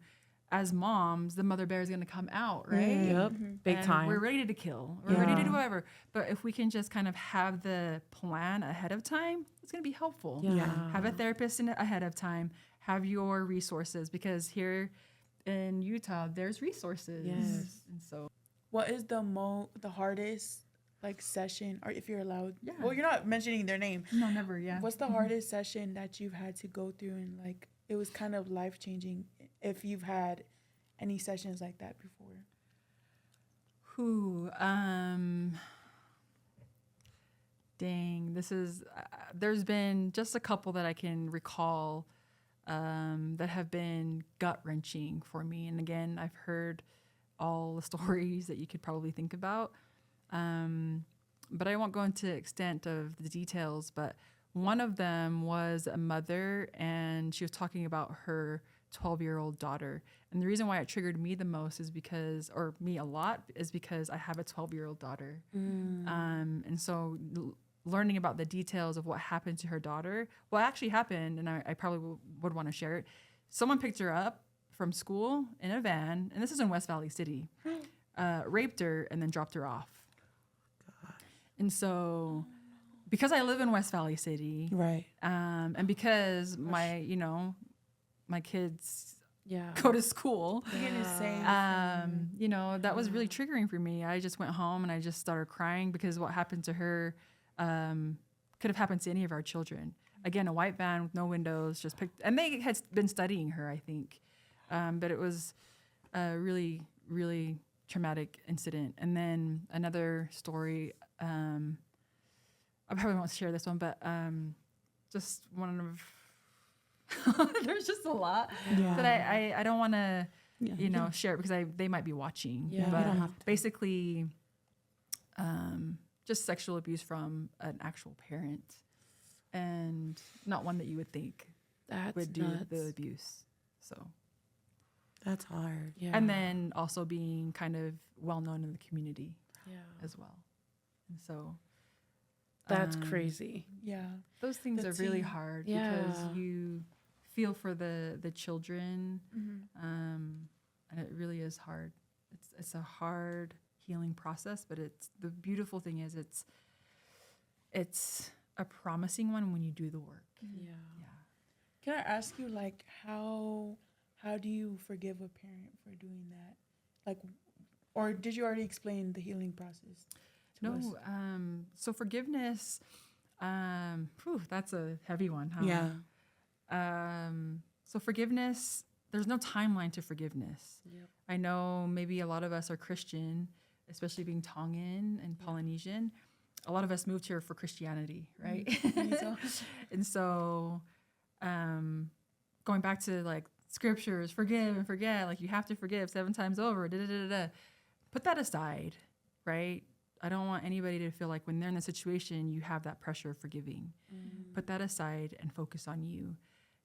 as moms, the mother bear is going to come out, right? Yep. Big And time. We're ready to kill. We're ready to do whatever. But if we can just kind of have the plan ahead of time, it's going to be helpful. Yeah. Have a therapist ahead of time. Have your resources because here in Utah, there's resources. Yes. And so, What is the hardest like session, or if you're allowed? Yeah. Well, you're not mentioning their name. no, never, yeah. What's the hardest session that you've had to go through and like it was kind of life changing? If you've had any sessions like that before. Dang, this is, there's been just a couple that I can recall that have been gut wrenching for me. And again, I've heard all the stories that you could probably think about. But I won't go into extent of the details, but one of them was a mother and she was talking about her 12-year-old daughter. And the reason why it triggered me the most is because I have a 12-year-old daughter. And so learning about the details of what happened to her daughter, what actually happened, and I probably would want to share it. Someone picked her up from school in a van, and this is in West Valley City, raped her and then dropped her off. And so because I live in West Valley City, Right. and because my kids Yeah. go to school, that was really triggering for me. I just went home and I just started crying because what happened to her could have happened to any of our children. Again, a white van with no windows, just picked, and they had been studying her, I think. But it was a really, really traumatic incident. And then another story, I probably won't share this one, but just one of, there's just a lot that I don't want to, share it because they might be watching. Yeah. But You don't have to. basically, just sexual abuse from an actual parent, and not one that you would think That's would do nuts. the abuse. So, That's hard. Yeah. and then also being kind of well known in the community yeah. as well. And so That's um, crazy. Yeah. Those things The are really teen- hard Yeah. because you feel for the children, Mm-hmm. and it really is hard. It's a hard healing process, but it's the beautiful thing is it's a promising one when you do the work. Yeah. Yeah. Can I ask you, like, how do you forgive a parent for doing that? Like, or did you already explain the healing process to us? No, so forgiveness, that's a heavy one, huh? Yeah. So forgiveness, there's no timeline to forgiveness. Yep. I know maybe a lot of us are Christian, especially being Tongan and Polynesian. A lot of us moved here for Christianity, right? And so going back to like scriptures, forgive and forget, like you have to forgive 7 times over, put that aside, right? I don't want anybody to feel like when they're in a situation, you have that pressure of forgiving. Put that aside and focus on you.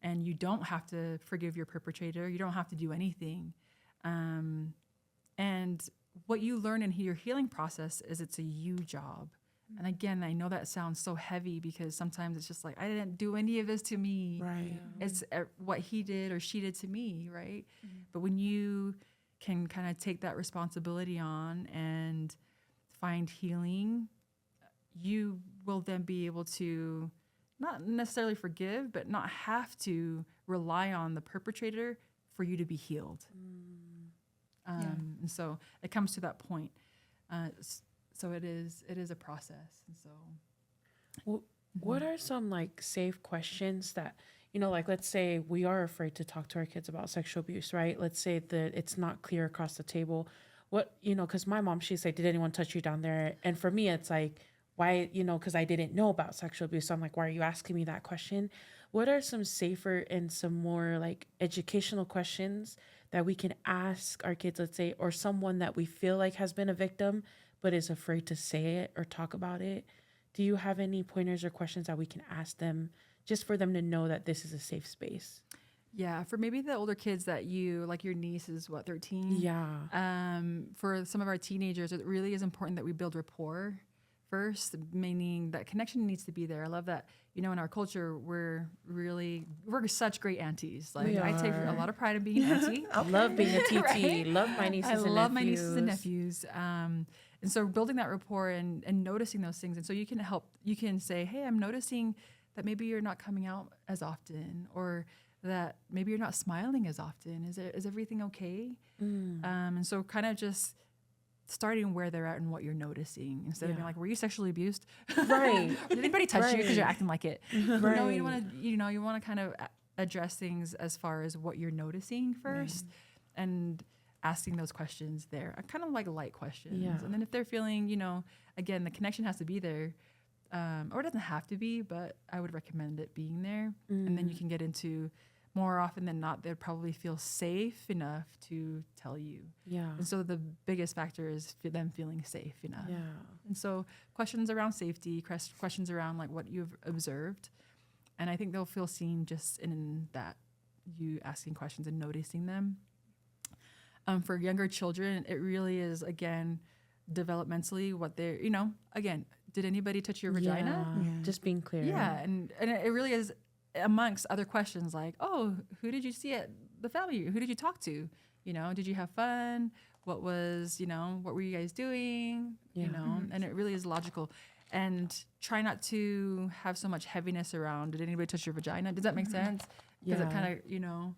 And you don't have to forgive your perpetrator. You don't have to do anything. And what you learn in your healing process is it's a you job. And again, I know that sounds so heavy because sometimes it's just like, I didn't do any of this to me. Right. It's what he did or she did to me, right? But when you can kind of take that responsibility on and find healing, you will then be able to not necessarily forgive, but not have to rely on the perpetrator for you to be healed. And so it comes to that point. So it is a process. And so What are some like safe questions that, like let's say we are afraid to talk to our kids about sexual abuse, right? Let's say that it's not clear across the table. What, because my mom, she's like, did anyone touch you down there? And for me, it's like, why, because I didn't know about sexual abuse. So I'm like, why are you asking me that question? What are some safer and some more like educational questions that we can ask our kids, let's say, or someone that we feel like has been a victim, but is afraid to say it or talk about it? Do you have any pointers or questions that we can ask them just for them to know that this is a safe space? yeah, for maybe the older kids that you, like your niece is 13? Yeah. For some of our teenagers, it really is important that we build rapport first, meaning that connection needs to be there. I love that, in our culture, we're such great aunties. Like I take a lot of pride in being an auntie. I love being a TT. Right? Love my nieces I and nephews. love my nieces and nephews. And so building that rapport and noticing those things. And so you can say, hey, I'm noticing that maybe you're not coming out as often, or that maybe you're not smiling as often. Is everything okay? And so kind of just starting where they're at and what you're noticing instead of being like, were you sexually abused? Right. Did anybody touch you because you're Right. acting like it? Right. No, you want to kind of address things as far as what you're noticing first and asking those questions there. Kind of like light questions. Yeah. And then if they're feeling, again, the connection has to be there, or it doesn't have to be, but I would recommend it being there. And then you can get into more often than not, they'd probably feel safe enough to tell you. Yeah. And so the biggest factor is them feeling safe enough. Yeah. And so questions around safety, questions around like what you've observed. And I think they'll feel seen just in that, you asking questions and noticing them. For younger children, it really is, again, developmentally what they're, again, did anybody touch your vagina? Yeah. Yeah. Just being clear. Yeah. And it really is amongst other questions like, oh, who did you see at the family? Who did you talk to? Did you have fun? What was, what were you guys doing? Yeah. And it really is logical. And try not to have so much heaviness around, did anybody touch your vagina? Does that make sense? Because it Yeah. kind of,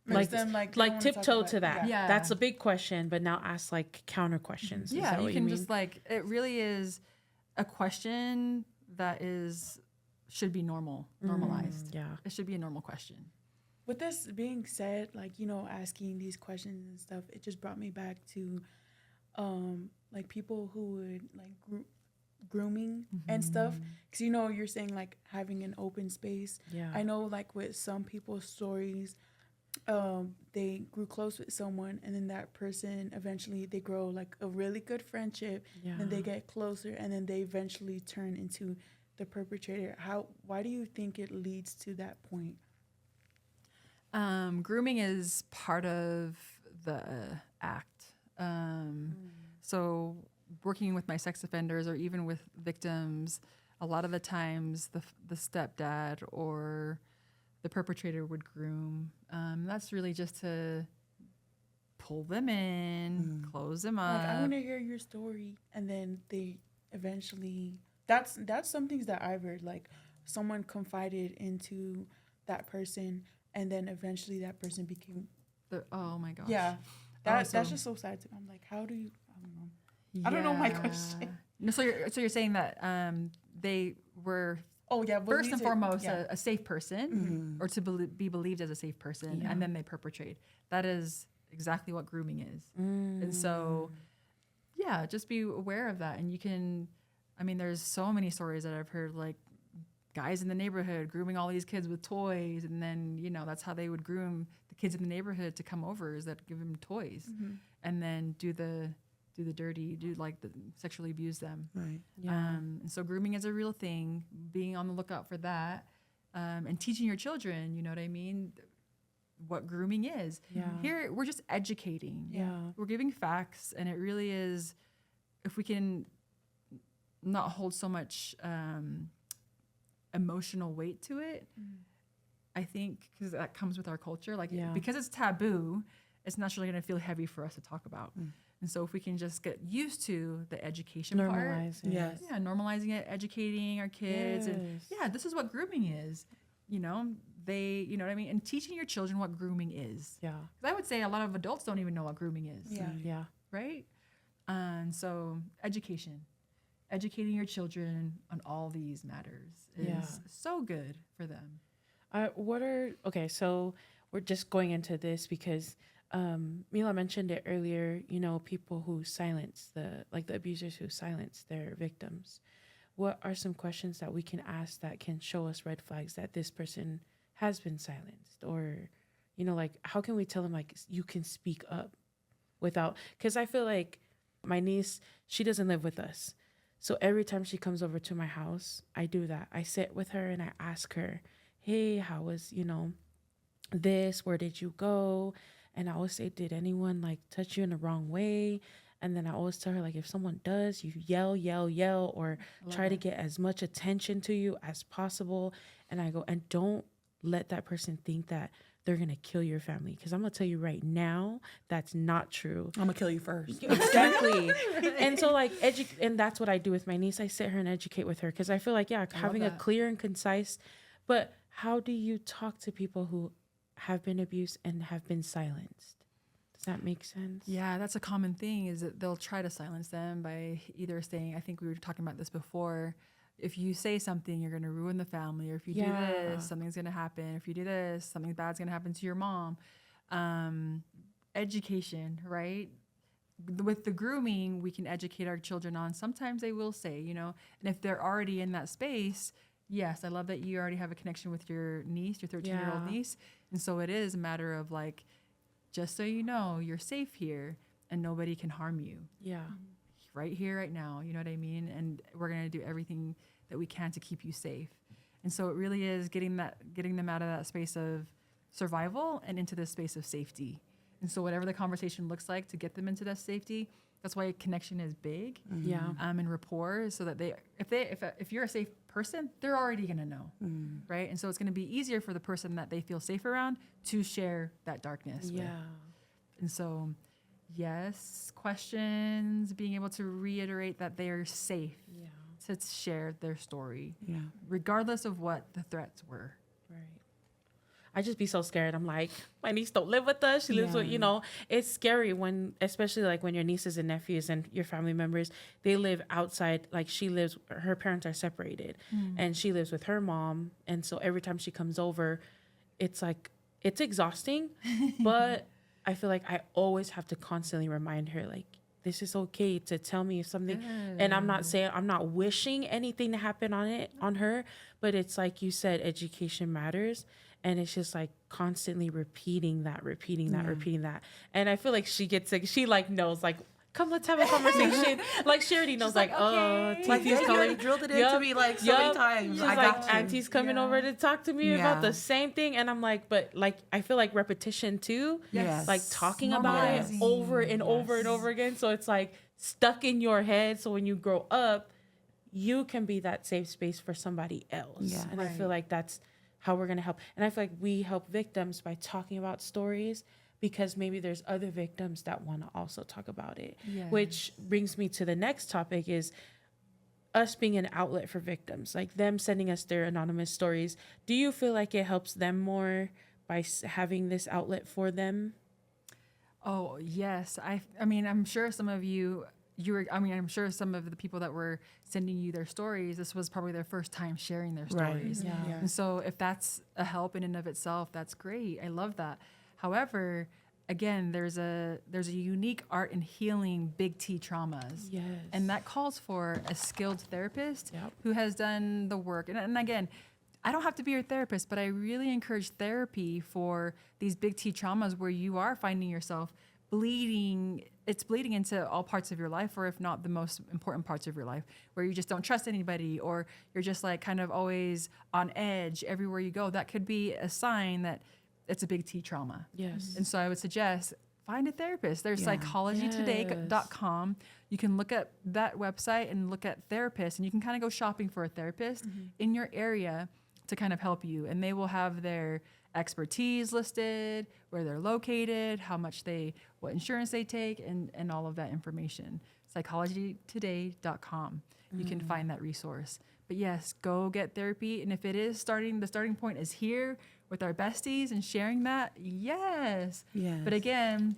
Makes them, like they don't wanna talk tiptoe about to it. that. Yeah. That's a big question, but now ask like counter questions. Is yeah, that you what can mean? just like, it really is a question that should be normalized. Yeah. It should be a normal question. With this being said, like, asking these questions and stuff, it just brought me back to like people who would like grooming and stuff, because you're saying like having an open space. Yeah. I know like with some people's stories, they grew close with someone, and then that person eventually they grow like a really good friendship, Yeah. then they get closer, and then they eventually turn into the perpetrator. Why do you think it leads to that point? Grooming is part of the act. So working with my sex offenders or even with victims, a lot of the times the stepdad or the perpetrator would groom. That's really just to pull them in, close them up. Like, I want to hear your story, and then they eventually. That's some things that I've heard. Like, someone confided into that person, and then eventually that person became. Oh my gosh. Yeah, so- that's just so sad to me. I'm like, how do you? I don't know. I don't know my question. No, so you're saying that they were Oh yeah, first and believe it- foremost yeah. a safe person, or to be believed as a safe person, and then they perpetrate. That is exactly what grooming is. And so, yeah, just be aware of that. And you can, I mean, there's so many stories that I've heard, like guys in the neighborhood grooming all these kids with toys, and then that's how they would groom the kids in the neighborhood to come over, is that give them toys, and then do the dirty, sexually abuse them. Right. And so grooming is a real thing. Being on the lookout for that, and teaching your children, you know what I mean, what grooming is. Yeah. Here we're just educating. Yeah. We're giving facts, and it really is. If we can not hold so much emotional weight to it, I think, because that comes with our culture. Like, because it's taboo, it's naturally going to feel heavy for us to talk about. And so if we can just get used to the education part, Normalize it. Yes. normalizing it, educating our kids, and this is what grooming is. They, you know what I mean, and teaching your children what grooming is. Yeah. 'Cause I would say a lot of adults don't even know what grooming is. Yeah. Yeah. Right. And so educating your children on all these matters is so good for them. So we're just going into this because Mila mentioned it earlier, people who silence the abusers who silence their victims. What are some questions that we can ask that can show us red flags that this person has been silenced? Or, how can we tell them, you can speak up without, because I feel like my niece, she doesn't live with us. So every time she comes over to my house, I do that. I sit with her and I ask her, hey, how was, this? Where did you go? And I always say, did anyone touch you in the wrong way? And then I always tell her, if someone does, you yell, or try to get as much attention to you as possible. And I go, and don't let that person think that they're going to kill your family. Because I'm going to tell you right now, that's not true. I'm gonna kill you first. Exactly. And so and that's what I do with my niece. I sit her and educate with her. Because I feel like, having a clear and concise, but how do you talk to people who have been abused and have been silenced? Does that make sense? Yeah, that's a common thing, is that they'll try to silence them by either saying, I think we were talking about this before, if you say something, you're going to ruin the family, or if you do this, something's going to happen. If you do this, something bad's going to happen to your mom. Education, right? With the grooming, we can educate our children on, sometimes they will say, and if they're already in that space, yes, I love that you already have a connection with your niece, your 13-year-old niece. And so it is a matter of just so you know, you're safe here and nobody can harm you. Yeah. Right here, right now, you know what I mean? And we're going to do everything that we can to keep you safe. And so it really is getting them out of that space of survival and into this space of safety. And so whatever the conversation looks like to get them into that safety, that's why connection is big. Yeah. And rapport, so that if you're a safe person, they're already going to know, right? And so it's going to be easier for the person that they feel safe around to share that darkness with. And so, yes, questions, being able to reiterate that they are safe to share their story, regardless of what the threats were. Right. I just be so scared. I'm like, my niece don't live with us. She lives with, it's scary when, especially when your nieces and nephews and your family members, they live outside. Her parents are separated and she lives with her mom. And so every time she comes over, it's exhausting, but I feel like I always have to constantly remind her, this is okay to tell me if something, and I'm not wishing anything to happen on her, but it's like you said, education matters. and it's just like constantly repeating that. And I feel like she gets like, she like knows like, come, let's have a conversation. Like she already knows, like, oh, okay. Like, Titi's you coming. already drilled it into me like so many times. She's I like, got you. Auntie's coming over to talk to me about the same thing. And I'm like, but like, I feel like repetition too. Yes. Like talking about it Normalizing. over and over and over again. So it's like stuck in your head. So when you grow up, you can be that safe space for somebody else. Yeah. And I feel like that's how we're going to help. And I feel like we help victims by talking about stories, because maybe there's other victims that want to also talk about it. Yes. Which brings me to the next topic, is us being an outlet for victims, like them sending us their anonymous stories. Do you feel like it helps them more by having this outlet for them? Oh, yes. I mean, I'm sure some of I'm sure some of the people that were sending you their stories, this was probably their first time sharing their Right. stories. Yeah. And so if that's a help in and of itself, that's great. I love that. However, again, there's a unique art in healing big T traumas. Yes. And that calls for a skilled therapist Yep. who has done the work. And again, I don't have to be your therapist, but I really encourage therapy for these big T traumas where you are finding yourself bleeding. It's bleeding into all parts of your life, or if not the most important parts of your life, where you just don't trust anybody, or you're just like kind of always on edge everywhere you go. That could be a sign that it's a big T trauma. Yes. And so I would suggest find a therapist. There's Yeah. psychologytoday.com. You can look at that website and look at therapists, and you can kind of go shopping for a therapist in your area to kind of help you. And they will have their expertise listed, where they're located, what insurance they take, and all of that information. Psychologytoday.com. You can find that resource. But yes, go get therapy. And if it is the starting point is here with our besties and sharing that, yes. Yes. But again,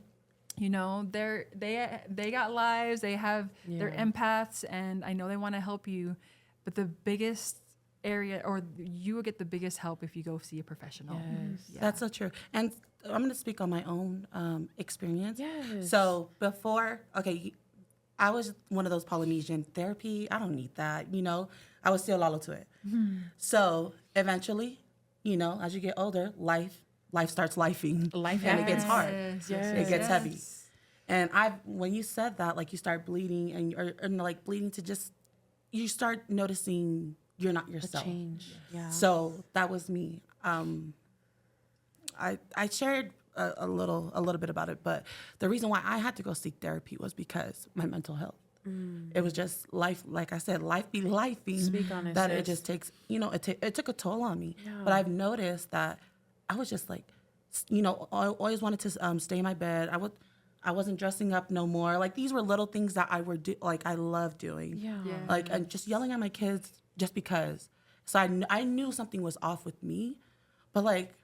you know, they got lives, they're empaths, and I know they want to help you. But the biggest area, or you will get the biggest help if you go see a professional. Yes. Yeah. That's so true. And I'm going to speak on my own experience. Yes. So before, I was one of those Polynesian therapy. I don't need that. You know, I was still lalo to it. So eventually, you know, as you get older, life starts lifing. And it gets hard. It gets heavy. And when you said that, like you start bleeding and like bleeding to just, you start noticing you're not yourself. Change. Yeah. So that was me. I shared a little bit about it, but the reason why I had to go seek therapy was because my mental health. It was just life, like I said, life be lifing. Speak on it, that sis. it just takes, you know, it took a toll on me. Yeah. But I've noticed that I was just like, you know, I always wanted to stay in my bed. I wasn't dressing up no more. Like these were little things that I love doing. Yeah. Like, and just yelling at my kids just because. So I knew something was off with me, but like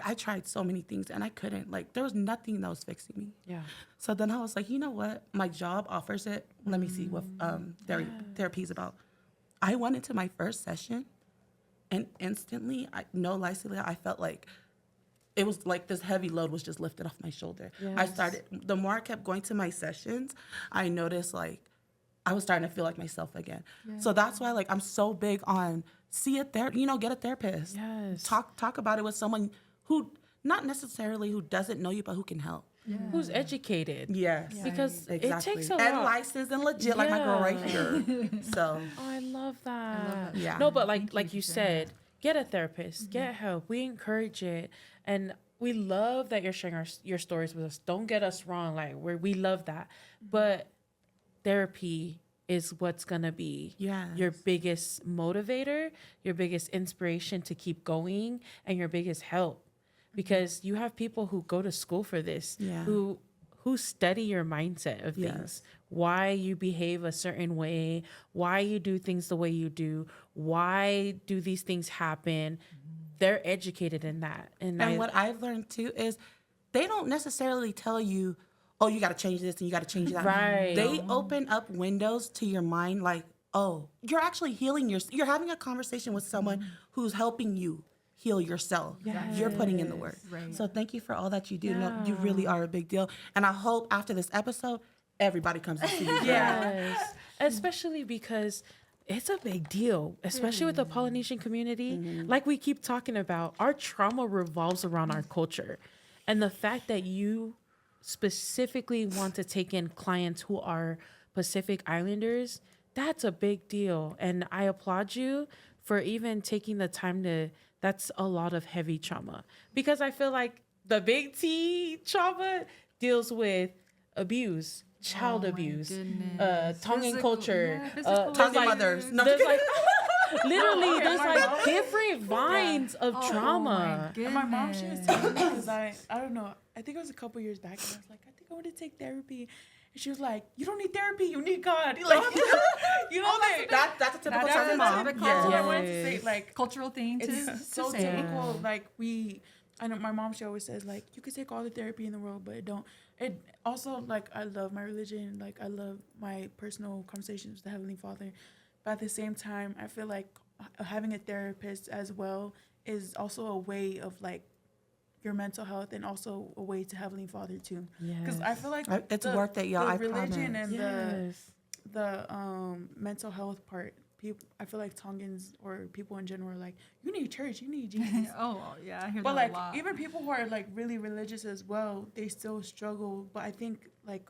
I tried so many things and I couldn't. Like there was nothing that was fixing me. Yeah. So then I was like, you know what? My job offers it. Let me see what therapy is about. I went into my first session, and instantly, no lie, Celia, I felt like it was like this heavy load was just lifted off my shoulder. Yes. The more I kept going to my sessions, I noticed like I was starting to feel like myself again. Yeah. So that's why like I'm so big on get a therapist. Yes. Talk about it with someone who not necessarily who doesn't know you, but who can help. Yeah. Who's educated? Yes. Because Exactly. it takes a and lot. licensed and legit, like my girl right here. So Oh, I love that. Yeah. No, but Thank like you you for sharing said, get a therapist, get help. We encourage it, and we love that you're sharing your stories with us. Don't get us wrong, like we love that, but therapy is what's gonna be Yes. your biggest motivator, your biggest inspiration to keep going, and your biggest help. Because you have people who go to school for this, Yeah. who study your mindset of Yes. things, why you behave a certain way, why you do things the way you do, why do these things happen. They're educated in that. And what I've learned too is they don't necessarily tell you, oh, you got to change this and you got to change that. Right. They open up windows to your mind like, oh, you're actually healing you're having a conversation with someone who's helping you heal yourself. Yes. You're putting in the work. Right. So thank you for all that you do. No, you really are a big deal. And I hope after this episode, everybody comes to see you. Yes. Especially because it's a big deal, especially with the Polynesian community. Like we keep talking about, our trauma revolves around our culture. And the fact that you specifically want to take in clients who are Pacific Islanders, that's a big deal. And I applaud you for even taking the time to, that's a lot of heavy trauma. Because I feel like the big T trauma deals with abuse, child abuse, Tongan Physical- culture, yeah, physical there's Tongan like, mothers. No, there's like literally there's my like mom- different vines of trauma. And my mom, she was telling me, because I don't know, I think it was a couple years back, and I was like, I think I want to take therapy. And she was like, you don't need therapy, you need God. Like, you know, like, that's a typical that's Tongan mom. typical. yeah, I Yeah. wanted to say, like, Cultural thing to it's so say. typical. Like, I know my mom, she always says, like, you could take all the therapy in the world, but it also, like, I love my religion, like, I love my personal conversations with the Heavenly Father. But at the same time, I feel like having a therapist as well is also a way of, like, your mental health, and also a way to Heavenly Father too. Because I feel like It's worth it, y'all. the I religion promise. and Yes. the mental health part. People, I feel like Tongans or people in general are like, you need church, you need Jesus. Oh yeah, I hear But that like a lot. even people who are like really religious as well, they still struggle. But I think like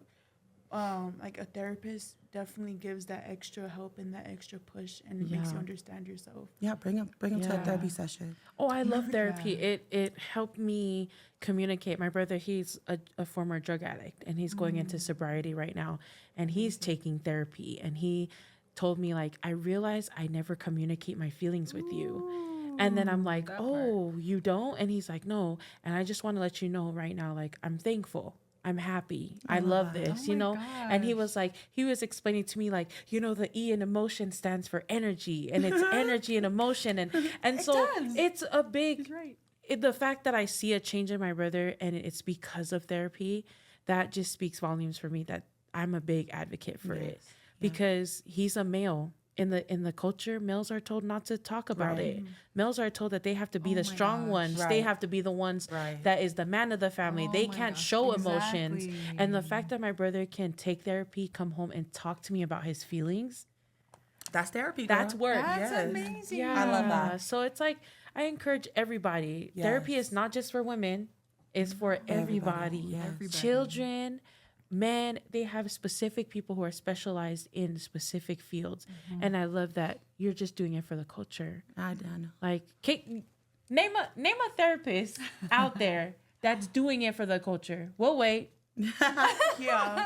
a therapist definitely gives that extra help and that extra push, and it makes you Yeah. understand yourself. Yeah, bring him to a Yeah. therapy session. Oh, I love therapy. It helped me communicate. My brother, he's a former drug addict, and he's going into sobriety right now, and he's taking therapy. And he told me, like, I realize I never communicate my feelings with you. And then I'm like, that oh, you don't? And he's like, no. And I just want to let you know right now, like, I'm thankful. I'm happy. I love this, Oh you my know? And he gosh. was like, he was explaining to me, like, you know, the E in emotion stands for energy, and it's energy and emotion. And so does. it's a big, He's right. the fact that I see a change in my brother and it's because of therapy, that just speaks volumes for me, that I'm a big advocate for it, because he's a male. In the culture, males are told not to talk about it. Males are told that they have to be Oh the my strong gosh. ones. They Right. have to be the ones Right. that is the man of the family. Oh They my can't gosh. show emotions. Exactly. And the fact that my brother can take therapy, come home and talk to me about his feelings, That's therapy, girl. that's work. That's Yes. amazing. Yeah. I love that. So it's like, I encourage everybody. Therapy Yes. is not just for women, it's for everybody. Yes. Everybody. Children, men, they have specific people who are specialized in specific fields. And I love that you're just doing it for the culture. I know. Like, name a therapist out there that's doing it for the culture. We'll wait. Yeah.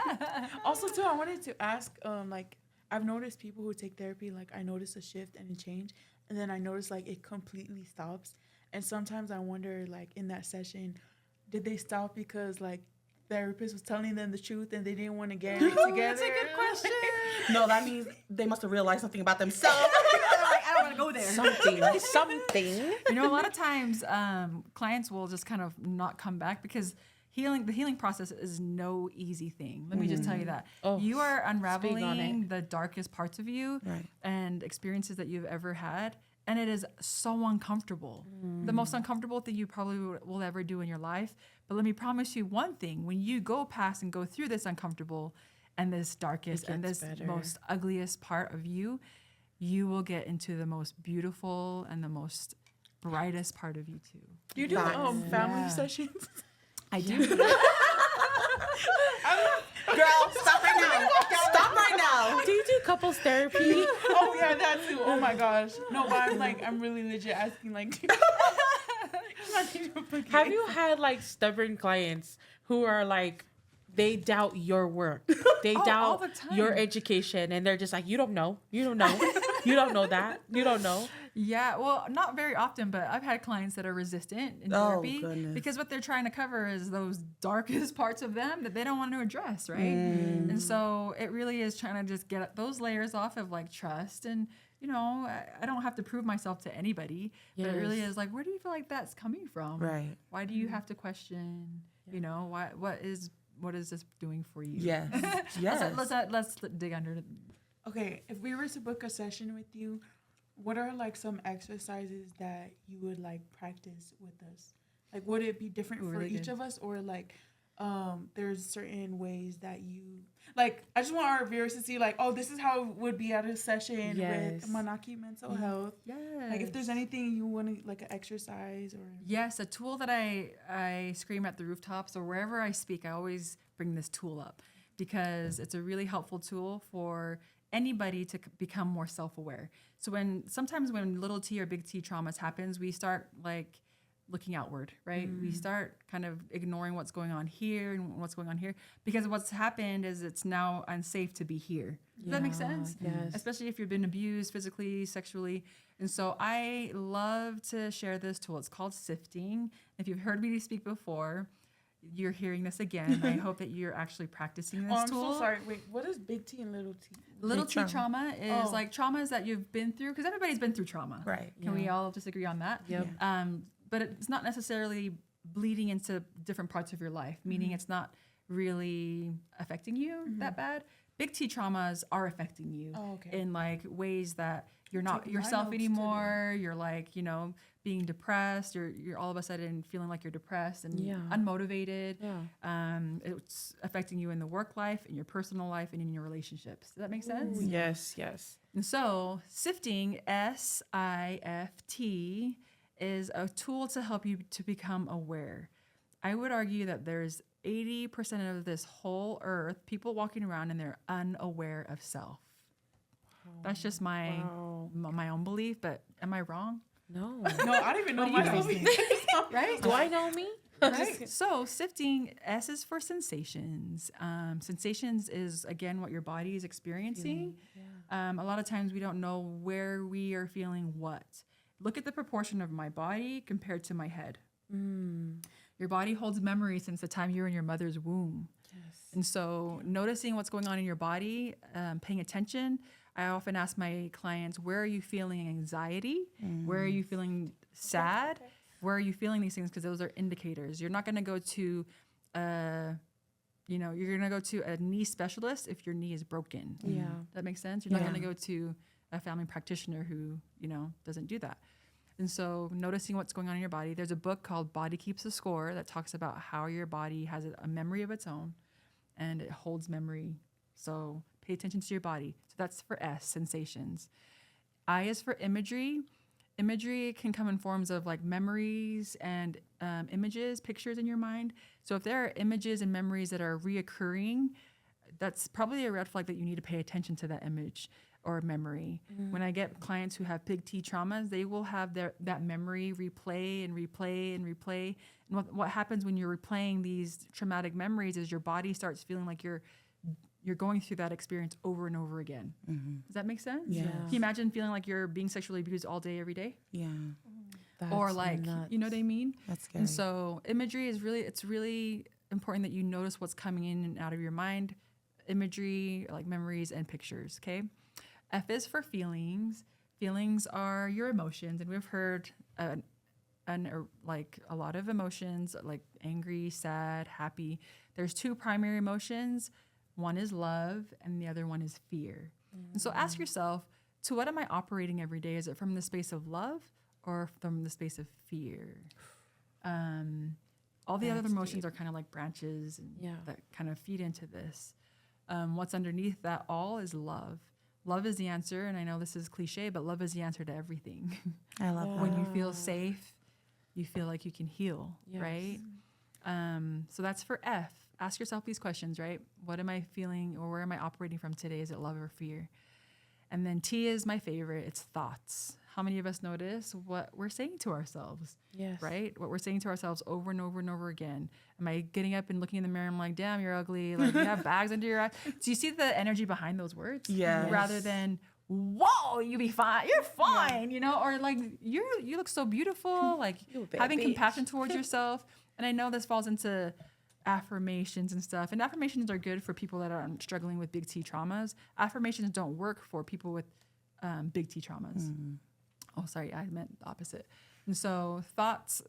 Also, too, I wanted to ask, like, I've noticed people who take therapy, like, I notice a shift and a change, and then I notice, like, it completely stops. And sometimes I wonder, like, in that session, did they stop because, like, therapist was telling them the truth and they didn't want to get it together? That's a good question. No, that means they must have realized something about themselves. Like, I don't want to go there. Something. You know, a lot of times clients will just kind of not come back because the healing process is no easy thing. Let me just tell you that. Oh, you are speak on unraveling it. the darkest parts of you Right. and experiences that you've ever had. And it is so uncomfortable. The most uncomfortable thing you probably will ever do in your life. But let me promise you one thing. When you go past and go through this uncomfortable and this darkest and gets this better. most ugliest part of you, you will get into the most beautiful and the most brightest part of you too. Do you do Facts. family Yeah. sessions? I do. Girl, stop right now. Stop right now. Do you do couples therapy? Oh, yeah, that too. Oh, my gosh. No, but I'm really legit asking, like, Have you had like stubborn clients who are like, they doubt your work, they all doubt the time. your education, and they're just like, you don't know, you don't know, you don't know that, you don't know. Yeah, well, not very often, but I've had clients that are resistant in Oh, therapy goodness. because what they're trying to cover is those darkest parts of them that they don't want to address, right? And so it really is trying to just get those layers off of like trust and, you know, I don't have to prove myself to anybody, but it really Yes. is like, where do you feel like that's coming from? Right. Why do you have to question, you know, what is this doing for you? Yes. Yes. Let's dig under it. Okay, if we were to book a session with you, what are like some exercises that you would like practice with us? Like, would it be different Ooh, for really each good. of us, or like, there's certain ways that you Like, I just want our viewers to see, like, oh, this is how it would be at a session Yes. with Manaaki Mental Health. Yes. Like, if there's anything you want to, like, an exercise or... Yes, a tool that I scream at the rooftops, or wherever I speak, I always bring this tool up because it's a really helpful tool for anybody to become more self-aware. So sometimes when little T or big T traumas happens, we start like looking outward, right? We start kind of ignoring what's going on here and what's going on here because what's happened is it's now unsafe to be here. Does that make sense? Yes. Especially if you've been abused physically, sexually. And so I love to share this tool. It's called sifting. If you've heard me speak before, you're hearing this again. I hope that you're actually practicing this Oh, I'm tool. so sorry. Wait, what is big T and little T? Little Big T trauma is Oh. like traumas that you've been through, because everybody's been through trauma. Right. Can we all just agree on that? Yep. But it's not necessarily bleeding into different parts of your life, meaning it's not really affecting you that bad. Big T traumas are affecting you Oh, okay. in like ways that you're not Taking my yourself notes anymore. You're like, being depressed. You're all of a sudden feeling like you're depressed and Yeah. unmotivated. Yeah. It's affecting you in the work life, in your personal life, and in your relationships. Does that make sense? Yes. Yes. And so, sifting, SIFT, is a tool to help you to become aware. I would argue that there's 80% of this whole earth, people walking around and they're unaware of self. That's just my Wow. my own belief, but am I wrong? No. No, I don't even know What do you myself. guys Right? Do I know me? Right. So sifting, S is for sensations. Sensations is again what your body is experiencing. A lot of times we don't know where we are feeling what. Look at the proportion of my body compared to my head. Your body holds memory since the time you were in your mother's womb. Yes. And so noticing what's going on in your body, paying attention. I often ask my clients, where are you feeling anxiety? Where are you feeling sad? Where are you feeling these things? Because those are indicators. You're not going to go to, you're going to go to a knee specialist if your knee is broken. Yeah. That makes sense? You're not Yeah. going to go to a family practitioner who, doesn't do that. And so noticing what's going on in your body. There's a book called Body Keeps the Score that talks about how your body has a memory of its own and it holds memory. So pay attention to your body. So that's for S, sensations. I is for imagery. Imagery can come in forms of like memories and images, pictures in your mind. So if there are images and memories that are reoccurring, that's probably a red flag that you need to pay attention to that image or memory. When I get clients who have big T traumas, they will have that memory replay and replay and replay. And what happens when you're replaying these traumatic memories is your body starts feeling like you're going through that experience over and over again. Does that make sense? Yeah. Can you imagine feeling like you're being sexually abused all day, every day? Yeah. Or like, nuts. you know what I mean? That's scary. And so imagery is really important that you notice what's coming in and out of your mind. Imagery, like memories and pictures, okay? F is for feelings. Feelings are your emotions, and we've heard like a lot of emotions, like angry, sad, happy. There's two primary emotions. One is love, and the other one is fear. And so ask yourself, to what am I operating every day? Is it from the space of love or from the space of fear? All the other That's emotions deep. are kind of like branches and Yeah. that kind of feed into this. What's underneath that all is love. Love is the answer, and I know this is cliche, but love is the answer to everything. I love that. When you feel safe, you feel like you can heal, Yes. right? So that's for F. Ask yourself these questions, right? What am I feeling, or where am I operating from today? Is it love or fear? And then T is my favorite. It's thoughts. How many of us notice what we're saying to ourselves, Yes. right? What we're saying to ourselves over and over and over again. Am I getting up and looking in the mirror? I'm like, damn, you're ugly. Like, you have bags under your eyes. Do you see the energy behind those words? Yes. Rather than, whoa, you be fine. You're fine, or like, you look so beautiful. Like You a bad having bitch. compassion towards yourself. And I know this falls into affirmations and stuff. And affirmations are good for people that are struggling with big T traumas. Affirmations don't work for people with big T traumas. Oh, sorry, I meant the opposite. And so thoughts,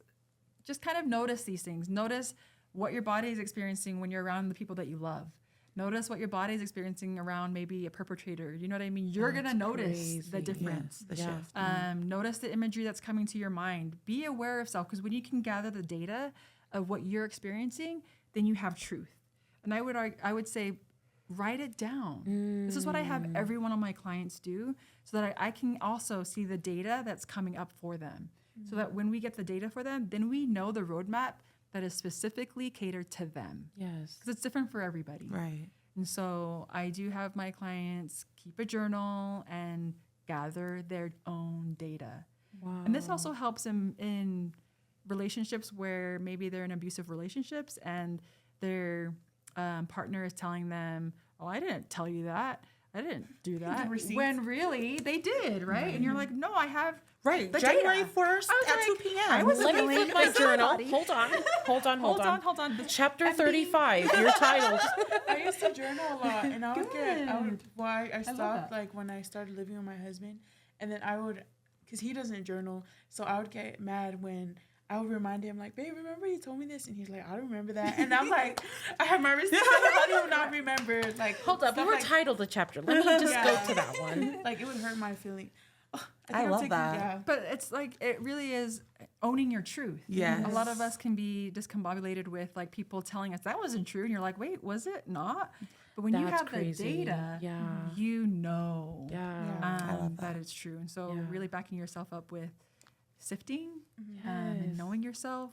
just kind of notice these things. Notice what your body is experiencing when you're around the people that you love. Notice what your body is experiencing around maybe a perpetrator. You know what I mean? You're going to notice the crazy. difference. Yes, the Yeah. shift. Notice the imagery that's coming to your mind. Be aware of self, because when you can gather the data of what you're experiencing, then you have truth. And I would say write it down. This is what I have every one of my clients do so that I can also see the data that's coming up for them. So that when we get the data for them, then we know the roadmap that is specifically catered to them. Yes. Because it's different for everybody. Right. And so I do have my clients keep a journal and gather their own data. Wow. And this also helps in relationships where maybe they're in abusive relationships and their partner is telling them, oh, I didn't tell you that. I didn't do that. receipts. When really they did, right? And you're like, no, I have Right. the January data. 1st I was at like, 2 p.m. I was Let me really flip my with journal. somebody. Hold on. Hold on. The Chapter 35. Your title. I used to journal a lot, and I would I love stopped that. like when I started living with my husband, and then I would, because he doesn't journal, so I would get mad when I would remind him like, babe, remember you told me this, and he's like, I don't remember that, and I'm like, I have my receipts, how do you not remember? Like, Hold up. We stuff were like, titled the chapter. Let me just Yeah. go to that one. like it would hurt my feeling. Oh, I love that. Yeah. But it's like, it really is owning your truth. Yes. A lot of us can be discombobulated with like people telling us that wasn't true. And you're like, wait, was it not? But when you That's have crazy. the data, Yeah. you know Yeah. I love that it's true. And so Yeah. really backing yourself up with sifting Yes. and knowing yourself.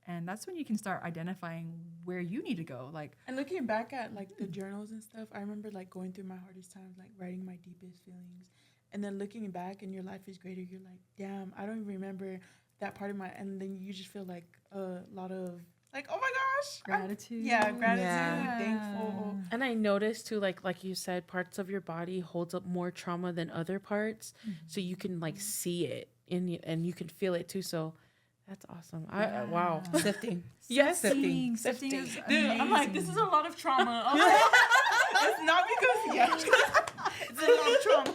And that's when you can start identifying where you need to go. Like, And looking back at like the journals and stuff, I remember like going through my hardest times, like writing my deepest feelings, and then looking back and your life is greater. You're like, damn, I don't even remember that part of my, and then you just feel like a lot of like, oh my gosh, gratitude. gratitude, Yeah. thankful. And I noticed too, like you said, parts of your body holds up more trauma than other parts, so you can like see it and you can feel it too. So that's awesome. Wow. Sifting. Yes. Sifting is Dude, amazing. I'm like, this is a lot of trauma. I'm like, it's not because it's a lot of trauma.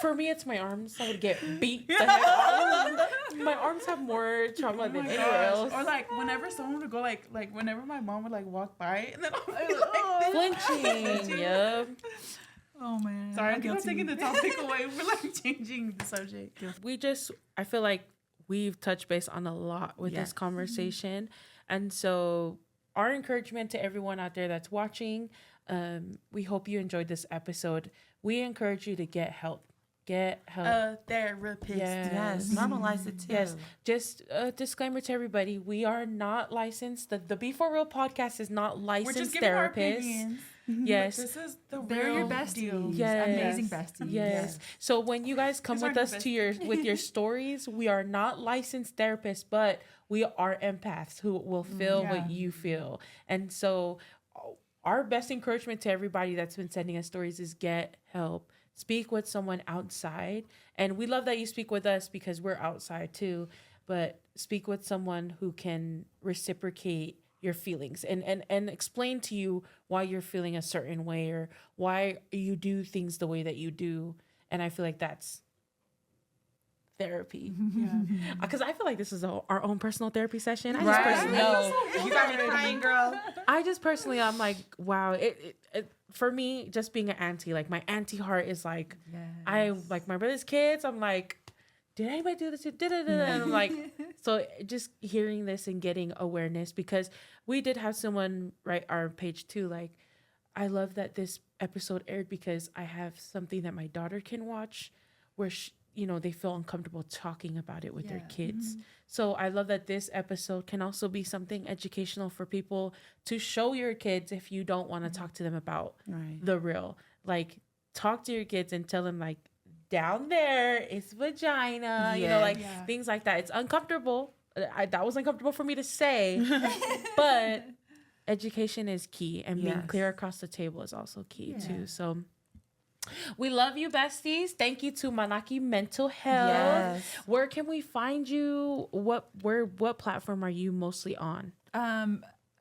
For me, it's my arms. I would get beat the heck off. My arms have more trauma than anywhere else. Or like whenever someone would go like whenever my mom would like walk by and then I'll be like, Flinching. Yep. Oh man. sorry, I'm I'm guilty. taking the topic away. We're like changing the subject. I feel like we've touched base on a lot with Yes. this conversation. And so our encouragement to everyone out there that's watching, we hope you enjoyed this episode. We encourage you to get help. Get help. A therapist. Yes. Normalize it too. Yes, just a disclaimer to everybody: we are not licensed. The Be For Real podcast is not We're licensed just giving our therapists. opinions. Yes, This is the They're real your besties. deal. Yes. Amazing besties. yes. So when you guys come These with aren't us the with your stories, we are not licensed therapists, but we are empaths who will feel what you feel. And so, our best encouragement to everybody that's been sending us stories is get help. Speak with someone outside. And we love that you speak with us because we're outside too. But speak with someone who can reciprocate your feelings and explain to you why you're feeling a certain way or why you do things the way that you do. And I feel like that's therapy. Yeah. Because I feel like this is our own personal therapy session. I Right. just personally, You got me crying, girl. I'm like, wow. It for me, just being an auntie, like my auntie heart is like, I like my brother's kids. I'm like, did anybody do this? And I'm like, so just hearing this and getting awareness, because we did have someone write our page too. Like, I love that this episode aired because I have something that my daughter can watch where they feel uncomfortable talking about it with their kids. So I love that this episode can also be something educational for people to show your kids if you don't want to talk to them about the real. Like, talk to your kids and tell them, like, down there is vagina, things like that. It's uncomfortable. That was uncomfortable for me to say, but education is key, and being clear across the table is also key too. So we love you, besties. Thank you to Manaaki Mental Health. Yes. Where can we find you? What platform are you mostly on?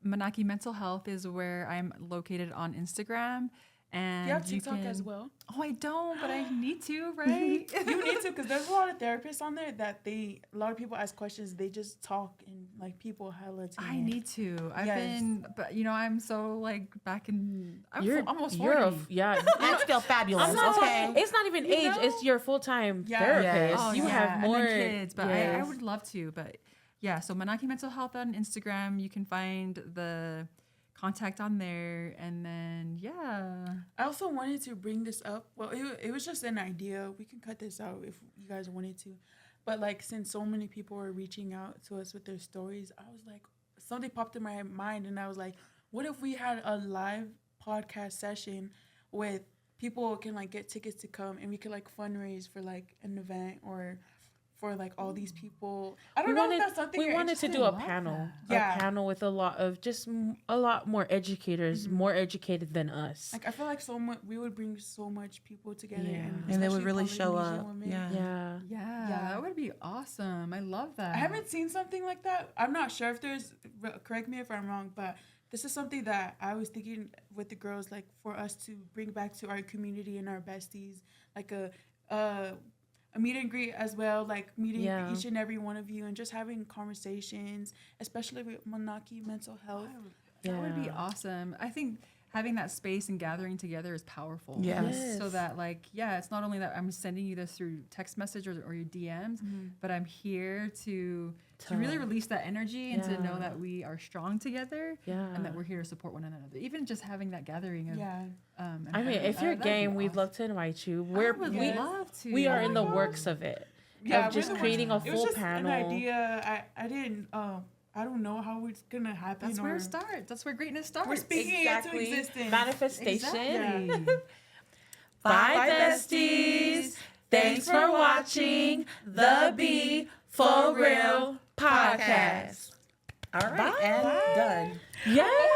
Manaaki Mental Health is where I'm located on Instagram. And You have TikTok as well. Oh, I don't, but I need to, right? You need to, because there's a lot of therapists on there that a lot of people ask questions. They just talk and like people hella. I need to. I've Yes. been, but I'm so like back in. You're almost 40. I feel fabulous. I'm not Okay. talking, it's not even age. know? It's your full-time Yeah. therapist. Oh, You yeah, have and more then kids, but I yes. would love to. But yeah, so Manaaki Mental Health on Instagram. You can find the contact on there. And then, yeah. I also wanted to bring this up. Well, it was just an idea. We can cut this out if you guys wanted to. But like, since so many people were reaching out to us with their stories, I was like, something popped in my mind, and I was like, what if we had a live podcast session with people who can like get tickets to come, and we could like fundraise for like an event or for like all these people. I don't know if that's something we wanted to do a panel, a panel with a lot more educators, more educated than us. Like I feel like we would bring so much people together, and they would really show up. Women. Yeah, that would be awesome. I love that. I haven't seen something like that. I'm not sure if there's. Correct me if I'm wrong, but this is something that I was thinking with the girls, like for us to bring back to our community and our besties, like a meet and greet as well, like meeting each and every one of you and just having conversations, especially with Manaaki Mental Health. That would be awesome. I think having that space and gathering together is powerful. Yes. So that like, it's not only that I'm sending you this through text message or your DMs, but I'm here to really release that energy and to know that we are strong together and that we're here to support one another. Even just having that gathering of I mean, if you're game, we'd love to invite you. We love to. We are in the works of it. Of just creating a full panel. An idea. I didn't. I don't know how it's gonna happen. That's where it starts. That's where greatness starts. We're speaking it into existence. Manifestation. Exactly. Bye, besties. Thanks for watching the Be For Real podcast. All right, and done. Yes.